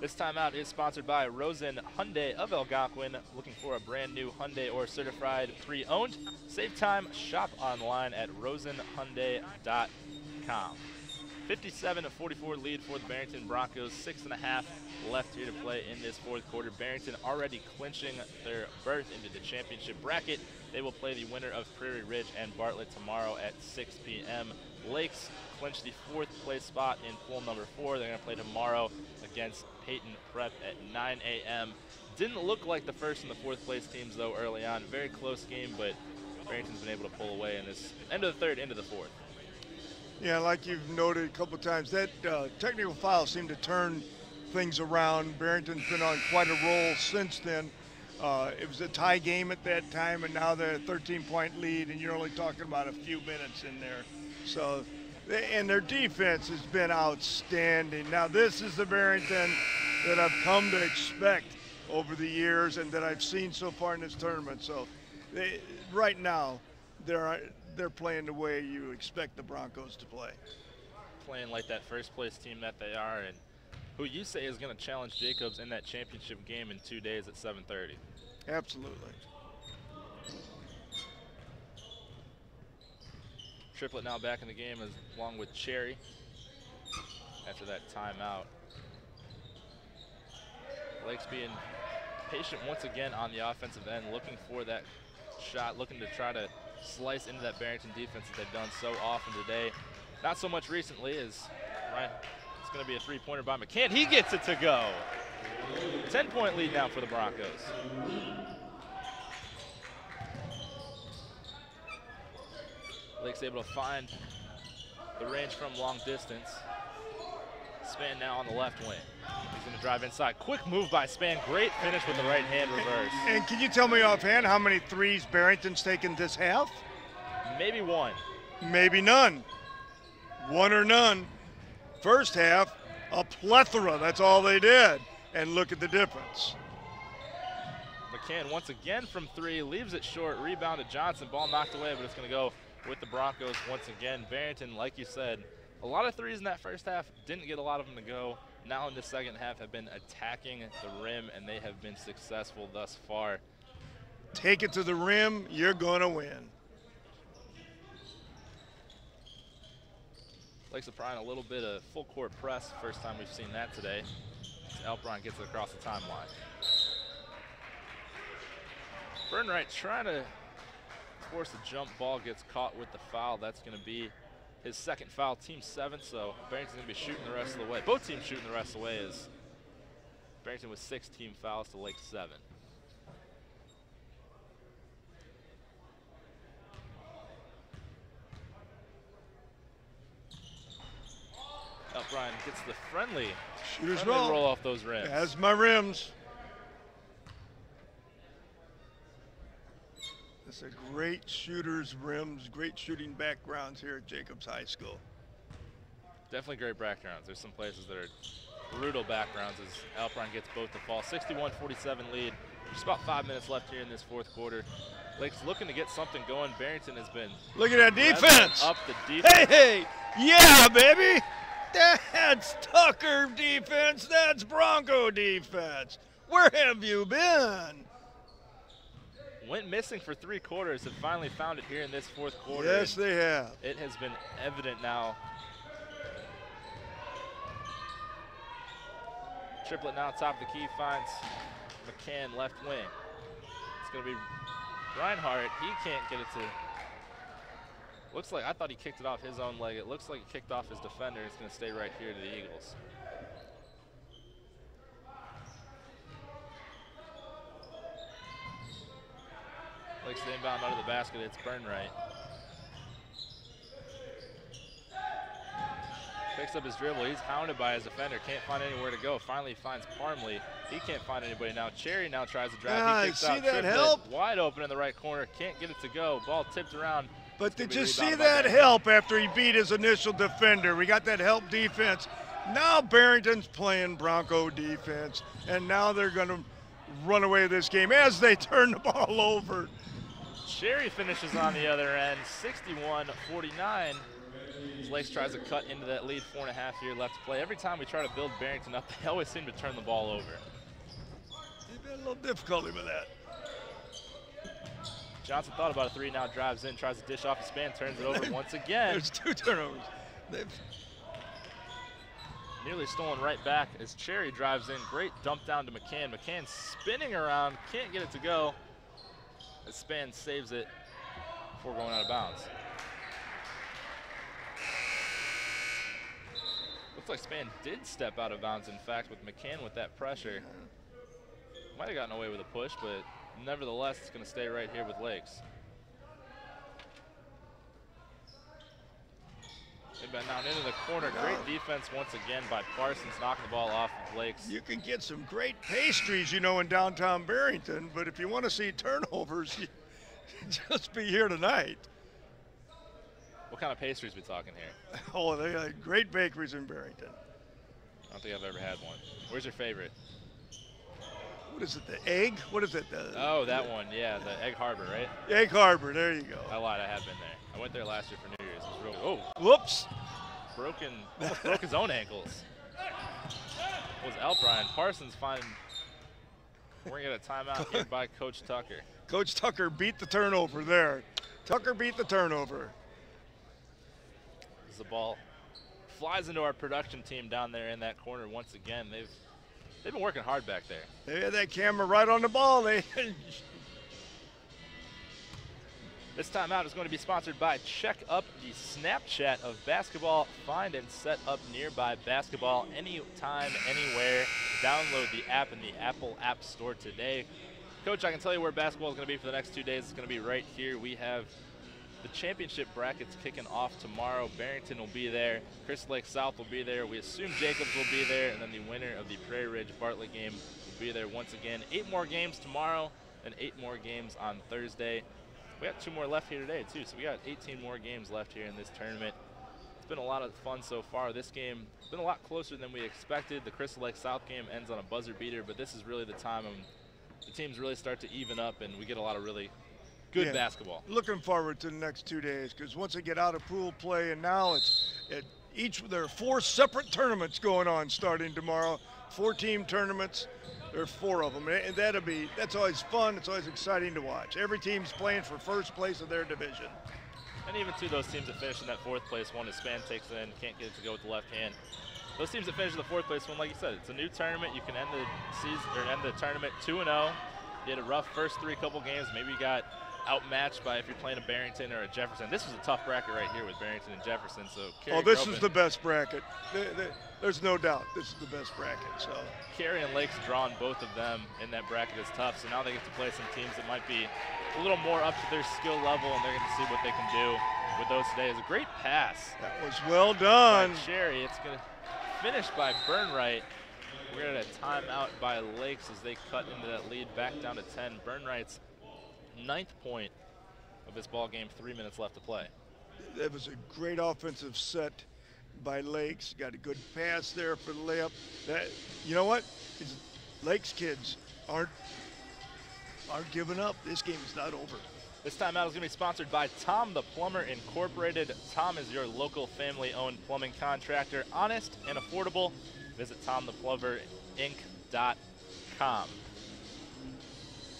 This timeout is sponsored by Rosen Hyundai of Algonquin. Looking for a brand new Hyundai or certified pre-owned? Save time, shop online at rosenhyundai.com. 57-44 lead for the Barrington Broncos. 6.5 left here to play in this fourth quarter. Barrington already clinching their berth into the championship bracket. They will play the winner of Prairie Ridge and Bartlett tomorrow at 6 p.m. Lakes clinch the 4th place spot in pool number 4. They're going to play tomorrow against Peyton Prep at 9 a.m. Didn't look like the 1st and the 4th place teams, though, early on. Very close game, but Barrington's been able to pull away in this end of the 3rd, into the 4th. Yeah, like you've noted a couple times, that technical foul seemed to turn things around. Barrington's been on quite a roll since then. It was a tie game at that time, and now they're a 13-point lead, and you're only talking about a few minutes in there. So, and their defense has been outstanding. Now, this is the Barrington that I've come to expect over the years and that I've seen so far in this tournament. So right now, they're playing the way you expect the Broncos to play. Playing like that first place team that they are, and who you say is going to challenge Jacobs in that championship game in 2 days at 7:30. Absolutely. Triplet now back in the game along with Cherry after that timeout. Lakes being patient once again on the offensive end, looking for that shot, looking to try to slice into that Barrington defense that they've done so often today. Not so much recently as Ryan. It's going to be a three-pointer by McCann. He gets it to go. 10-point lead now for the Broncos. Lake's able to find the range from long distance. Span now on the left wing. He's going to drive inside. Quick move by Span. Great finish with the right hand reverse. And can you tell me offhand how many threes Barrington's taken this half? Maybe one. Maybe none. One or none. First half, a plethora. That's all they did. And look at the difference. McCann once again from three, leaves it short, rebound to Johnson, ball knocked away, but it's going to go with the Broncos once again. Barrington, like you said, a lot of threes in that first half, didn't get a lot of them to go. Now in the second half have been attacking the rim, and they have been successful thus far. Take it to the rim, you're going to win. Lakes applying a little bit of full court press. First time we've seen that today. Elbron gets it across the timeline. Burnright trying to force a jump ball, gets caught with the foul. That's going to be his second foul, team 7, so Barrington's going to be shooting the rest of the way. Both teams shooting the rest of the way as Barrington with 6 team fouls to Lake 7. Brian gets the friendly Shooters roll off those rims. As my rims. It's a great shooter's rims, great shooting backgrounds here at Jacobs High School. Definitely great backgrounds. There's some places that are brutal backgrounds as Alpine gets both to fall. 61-47 lead. Just about 5 minutes left here in this fourth quarter. Lake's looking to get something going. Barrington has been look at that defense. Up the defense. Hey, yeah, baby. That's Tucker defense. That's Bronco defense. Where have you been? Went missing for 3 quarters and finally found it here in this fourth quarter. Yes, they have. It has been evident now. Triplet now top of the key finds McCann left wing. It's going to be Reinhardt. He can't get it to. Looks like, I thought he kicked it off his own leg. It looks like he kicked off his defender. It's going to stay right here to the Eagles. Lakes the inbound under the basket. It's Burnright. Picks up his dribble. He's hounded by his defender. Can't find anywhere to go. Finally finds Parmley. He can't find anybody now. Cherry now tries to drive. He kicks out. That help? Wide open in the right corner. Can't get it to go. Ball tipped around. But did you see that help after he beat his initial defender? We got that help defense. Now Barrington's playing Bronco defense, and now they're going to run away with this game as they turn the ball over. Cherry finishes on the other end, 61-49. Lakes tries to cut into that lead, 4.5 here left to play. Every time we try to build Barrington up, they always seem to turn the ball over. They've had a little difficulty with that. Johnson thought about a 3, now drives in, tries to dish off a Span, turns it over once again. There's 2 turnovers. Nearly stolen right back as Cherry drives in. Great dump down to McCann. McCann spinning around, can't get it to go. As Span saves it before going out of bounds. Looks like Span did step out of bounds, in fact, with McCann with that pressure. Might have gotten away with a push, but nevertheless, it's going to stay right here with Lakes. Inbound down into the corner. Great defense once again by Parsons, knocking the ball off of Lakes. You can get some great pastries, you know, in downtown Barrington, but if you want to see turnovers, you just be here tonight. What kind of pastries are we talking here? Oh, they got great bakeries in Barrington. I don't think I've ever had one. Where's your favorite? What is it, the egg? What is it? Oh, that one, yeah, the Egg Harbor, right? Egg Harbor, there you go. I lied, I have been there. I went there last year for New Year's. It was real, oh, Whoops. almost broke his own ankles. It was Alpine. Parsons we're gonna get a timeout here by Coach Tucker. Coach Tucker beat the turnover there. Tucker beat the turnover. As the ball flies into our production team down there in that corner once again. They've been working hard back there. They had that camera right on the ball. This timeout is going to be sponsored by Check Up, the Snapchat of basketball. Find and set up nearby basketball anytime, anywhere. Download the app in the Apple App Store today. Coach, I can tell you where basketball is going to be for the next 2 days. It's going to be right here. We have the championship brackets kicking off tomorrow. Barrington will be there. Crystal Lake South will be there. We assume Jacobs will be there. And then the winner of the Prairie Ridge Bartlett game will be there once again. 8 more games tomorrow and 8 more games on Thursday. We got 2 more left here today, too. So we got 18 more games left here in this tournament. It's been a lot of fun so far. This game has been a lot closer than we expected. The Crystal Lake South game ends on a buzzer beater, but this is really the time when the teams really start to even up and we get a lot of really good basketball. Looking forward to the next 2 days because once they get out of pool play, and now there are 4 separate tournaments going on starting tomorrow. 4-team tournaments. There are 4 of them, and that's always fun. It's always exciting to watch. Every team's playing for first place of their division. And even to those teams that finish in that 4th place one, as Span takes in, can't get it to go with the left hand. Those teams that finish in the 4th place one, like you said, it's a new tournament. You can end the season or end the tournament 2-0. You had a rough first 3 couple games. Maybe you got outmatched by if you're playing a Barrington or a Jefferson. This was a tough bracket right here with Barrington and Jefferson. So this is the best bracket. There's no doubt this is the best bracket. So Cary and Lake's drawn both of them in that bracket is tough. So now they get to play some teams that might be a little more up to their skill level, and they're going to see what they can do with those today. It's a great pass. That was well done. By Cherry. It's going to finish by Burnright. We're going to timeout by Lakes as they cut into that lead back down to 10. Burnright's 9th point of this ball game, 3 minutes left to play. That was a great offensive set by Lakes. Got a good pass there for the layup. You know what? Lakes kids aren't giving up. This game is not over. This timeout is going to be sponsored by Tom the Plumber Incorporated. Tom is your local family-owned plumbing contractor. Honest and affordable. Visit TomThePlumberInc.com.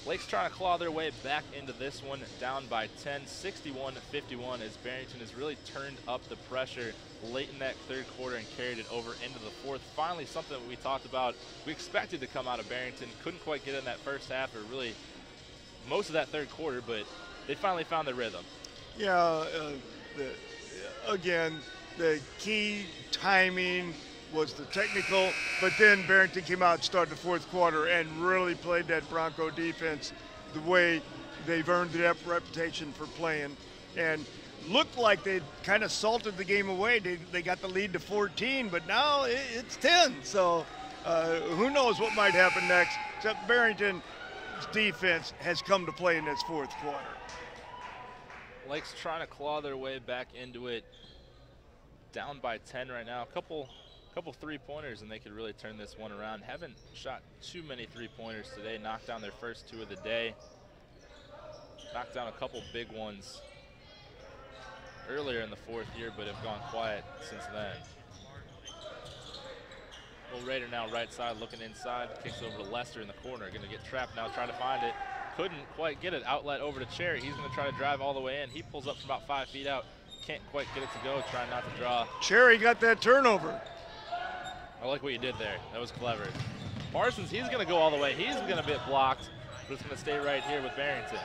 Lake's trying to claw their way back into this one, down by 10, 61-51, as Barrington has really turned up the pressure late in that 3rd quarter and carried it over into the 4th. Finally, something that we talked about, we expected to come out of Barrington, couldn't quite get in that first half or really most of that 3rd quarter, but they finally found their rhythm. Yeah, again, the key timing was the technical, but then Barrington came out and started the 4th quarter and really played that Bronco defense the way they've earned that reputation for playing, and looked like they kind of salted the game away. They got the lead to 14, but now it's 10. So who knows what might happen next, except Barrington's defense has come to play in this 4th quarter. Lake's trying to claw their way back into it, down by 10 right now. A couple 3-pointers and they could really turn this one around. Haven't shot too many 3-pointers today. Knocked down their first 2 of the day. Knocked down a couple big ones earlier in the 4th year, but have gone quiet since then. Will Raider now right side looking inside. Kicks over to Lester in the corner. Going to get trapped now, trying to find it. Couldn't quite get it. Outlet over to Cherry. He's going to try to drive all the way in. He pulls up from about 5 feet out. Can't quite get it to go. Trying not to draw. Cherry got that turnover. I like what you did there. That was clever. Parsons, he's going to go all the way. He's going to get blocked, but it's going to stay right here with Barrington.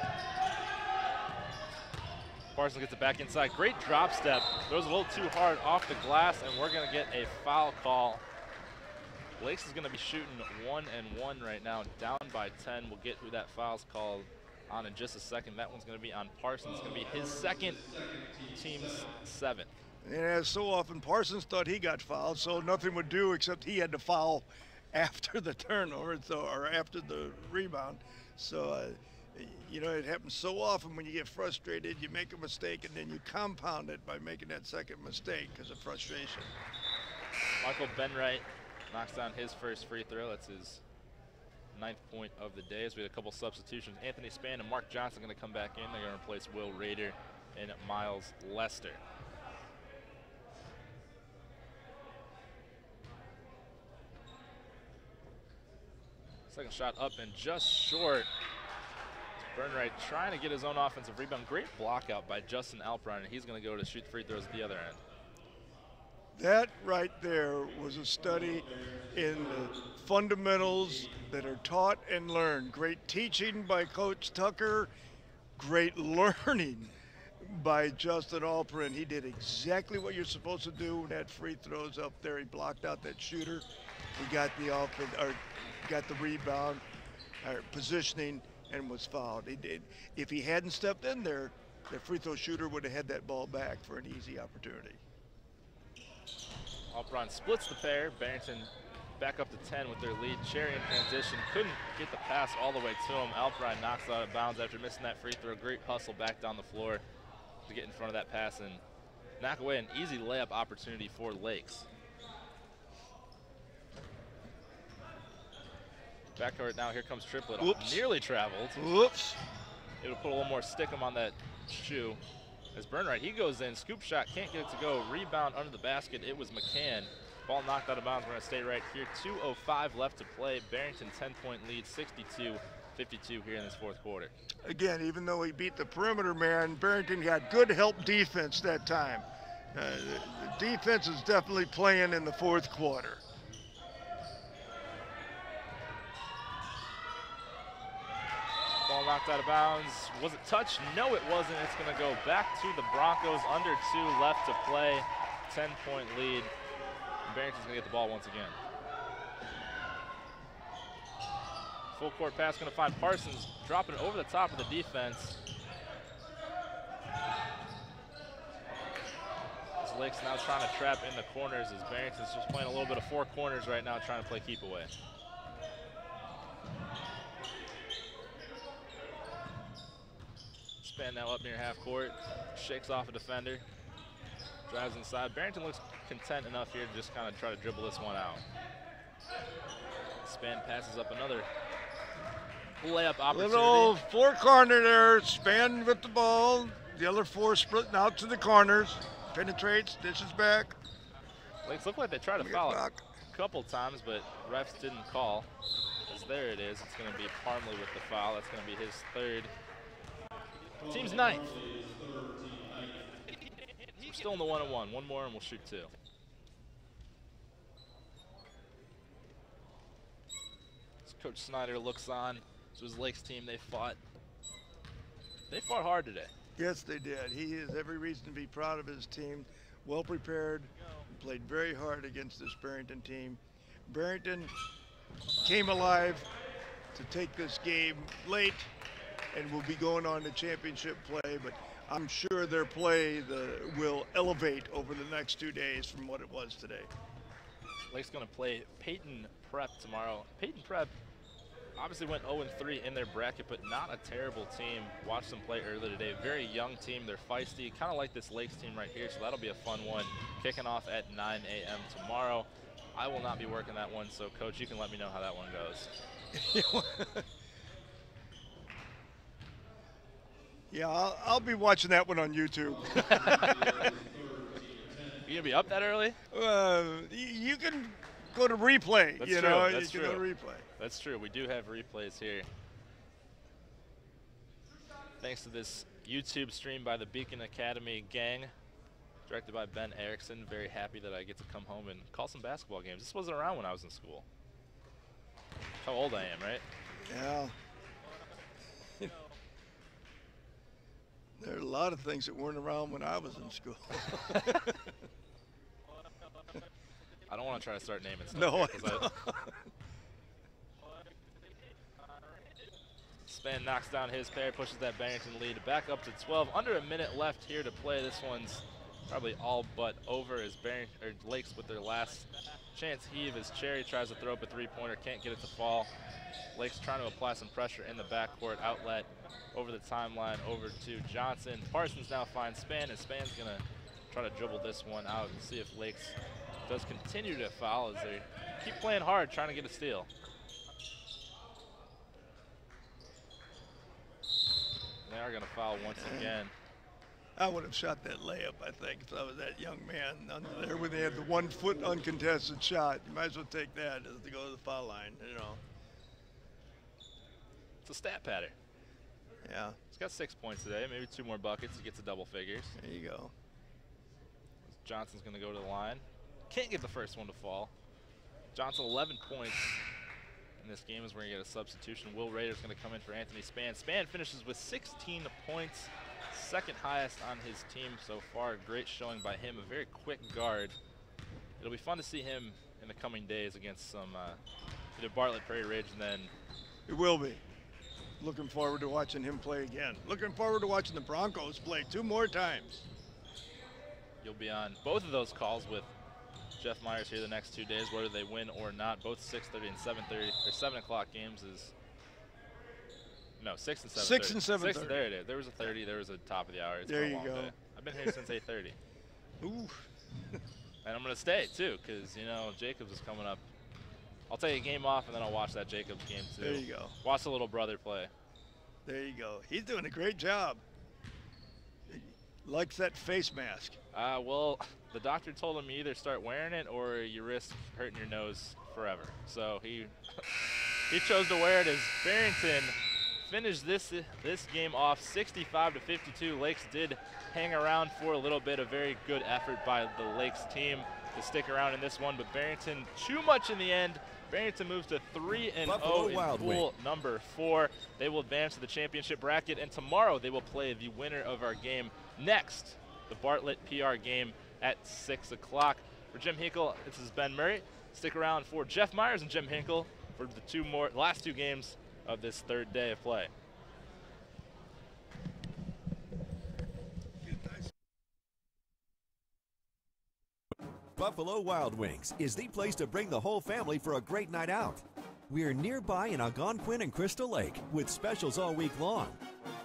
Parsons gets it back inside. Great drop step. Throws a little too hard off the glass, and we're going to get a foul call. Lakes is going to be shooting 1-1 right now, down by 10. We'll get who that foul's called on in just a second. That one's going to be on Parsons. It's going to be his 2nd, team's 7th. And as so often, Parsons thought he got fouled, so nothing would do except he had to foul after the turnover, or after the rebound. So, you know, it happens so often when you get frustrated, you make a mistake, and then you compound it by making that 2nd mistake because of frustration. Michael Benwright knocks down his first free throw. That's his 9th point of the day. So we had a couple substitutions. Anthony Spann and Mark Johnson going to come back in. They're going to replace Will Rader and Miles Lester. Second shot up and just short. Burnright trying to get his own offensive rebound. Great block out by Justin Alpron, and he's going to go to shoot free throws at the other end. That right there was a study in the fundamentals that are taught and learned. Great teaching by Coach Tucker, great learning by Justin Alpron. He did exactly what you're supposed to do when that free throws up there. He blocked out that shooter. He got the offense, or got the rebound, or positioning, and was fouled. He did. If he hadn't stepped in there, the free throw shooter would have had that ball back for an easy opportunity. Alpron splits the pair. Barrington back up to 10 with their lead. Cherry in transition. Couldn't get the pass all the way to him. Alpron knocks it out of bounds after missing that free throw. Great hustle back down the floor to get in front of that pass and knock away an easy layup opportunity for Lakes. Backcourt now, here comes Triplett. Whoops. Nearly traveled. Whoops. It'll put a little more stickum on that shoe. As Burnright, he goes in, scoop shot, can't get it to go. Rebound under the basket, it was McCann. Ball knocked out of bounds, we're gonna stay right here. 2:05 left to play. Barrington 10-point lead, 62-52 here in this fourth quarter. Again, even though he beat the perimeter man, Barrington got good help defense that time. The defense is definitely playing in the fourth quarter. Ball knocked out of bounds. Was it touched? No, it wasn't. It's going to go back to the Broncos. Under 2 left to play. 10-point lead. Barrington's going to get the ball once again. Full court pass going to find Parsons, dropping it over the top of the defense. As Lakes now trying to trap in the corners, as Barrington's just playing a little bit of 4 corners right now, trying to play keep away. Spann now up near half court, shakes off a defender, drives inside. Barrington looks content enough here to just kind of try to dribble this one out. Spann passes up another layup opportunity. Little 4 corner there, Spann with the ball. The other 4 splitting out to the corners. Penetrates, dishes back. Lakes look like they tried to foul it a couple times, but refs didn't call. As there it is, it's going to be Parmley with the foul. That's going to be his 3rd. Team's 9th. We're still in the 1-on-1. One more and we'll shoot 2. As Coach Snyder looks on, this was Lake's team. They fought hard today. Yes, they did. He has every reason to be proud of his team. Well prepared, played very hard against this Barrington team. Barrington came alive to take this game late and will be going on to championship play, but I'm sure their play will elevate over the next 2 days from what it was today. Lake's going to play Peyton Prep tomorrow. Peyton Prep obviously went 0-3 in their bracket, but not a terrible team. Watched them play earlier today. Very young team. They're feisty, kind of like this Lakes team right here, so that'll be a fun one. Kicking off at 9 a.m. tomorrow. I will not be working that one, so Coach, you can let me know how that one goes. Yeah, I'll be watching that one on YouTube. You gonna be up that early? You can go to replay. That's you true. know, That's you true. can go to replay. That's true. We do have replays here. Thanks to this YouTube stream by the Beacon Academy gang, directed by Ben Erickson. Very happy that I get to come home and call some basketball games. This wasn't around when I was in school. How old I am, right? Yeah. There are a lot of things that weren't around when I was in school. I don't want to try to start naming stuff. No, Here, Spann knocks down his pair, pushes that Barrington lead back up to 12. Under a minute left here to play. This one's probably all but over as Lakes with their last chance heave as Cherry tries to throw up a 3-pointer, can't get it to fall. Lakes trying to apply some pressure in the backcourt, outlet over the timeline over to Johnson. Parsons now finds Spann, and Spann's gonna try to dribble this one out and see if Lakes does continue to foul as they keep playing hard, trying to get a steal. They are going to foul once again. I would have shot that layup, I think, if I was that young man under there when they had the 1 foot uncontested shot. You might as well take that as to go to the foul line, you know. It's a stat pattern. Yeah. He's got 6 points today, maybe 2 more buckets. He gets to double figures. There you go. Johnson's going to go to the line. Can't get the first one to fall. Johnson 11 points in this game as we're going to get a substitution. Will Rader's going to come in for Anthony Spann. Spann finishes with 16 points, second highest on his team so far. Great showing by him, a very quick guard. It'll be fun to see him in the coming days against some either Bartlett, Prairie Ridge, and then... It will be. Looking forward to watching him play again. Looking forward to watching the Broncos play 2 more times. You'll be on both of those calls with Jeff Myers here the next 2 days, whether they win or not. Both 6:30 and 7:30, or 7 o'clock games is, no, 6 and 7:30. 6 and 7:30. There it is. There was a 30, there was a top of the hour. It's there been a you long go. day. I've been here since 8:30. Ooh. And I'm going to stay, too, because, you know, Jacobs is coming up. I'll take a game off, and then I'll watch that Jacobs game, too. There you go. Watch the little brother play. There you go. He's doing a great job. He likes that face mask. Well, the doctor told him you either start wearing it or you risk hurting your nose forever. So he chose to wear it as Barrington finished this game off 65-52. Lakes did hang around for a little bit. A very good effort by the Lakes team to stick around in this one, but Barrington too much in the end. Barrington moves to 3-0 in pool number 4. They will advance to the championship bracket, and tomorrow they will play the winner of our game next, the Bartlett PR game at 6 o'clock. For Jim Hinkle, this is Ben Murray. Stick around for Jeff Myers and Jim Hinkle for the last two games of this third day of play. Buffalo Wild Wings is the place to bring the whole family for a great night out. We're nearby in ALGONQUIN and Crystal Lake with specials all week long.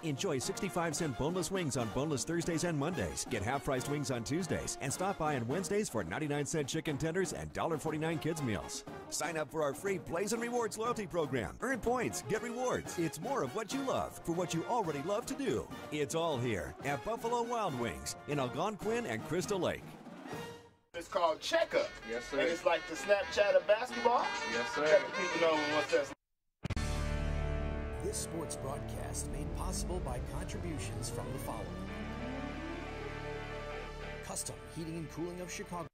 Enjoy 65-cent boneless wings on boneless Thursdays and Mondays. Get half-priced wings on Tuesdays. And stop by on Wednesdays for 99-cent chicken tenders and $1.49 kids meals. Sign up for our free Blaze and Rewards loyalty program. Earn points, get rewards. It's more of what you love for what you already love to do. It's all here at Buffalo Wild Wings in ALGONQUIN and Crystal Lake. It's called Checkup. Yes, sir. And it's like the Snapchat of basketball. Yes, sir. Let the people know what that's like. This sports broadcast made possible by contributions from the following: Custom Heating and Cooling of Chicago.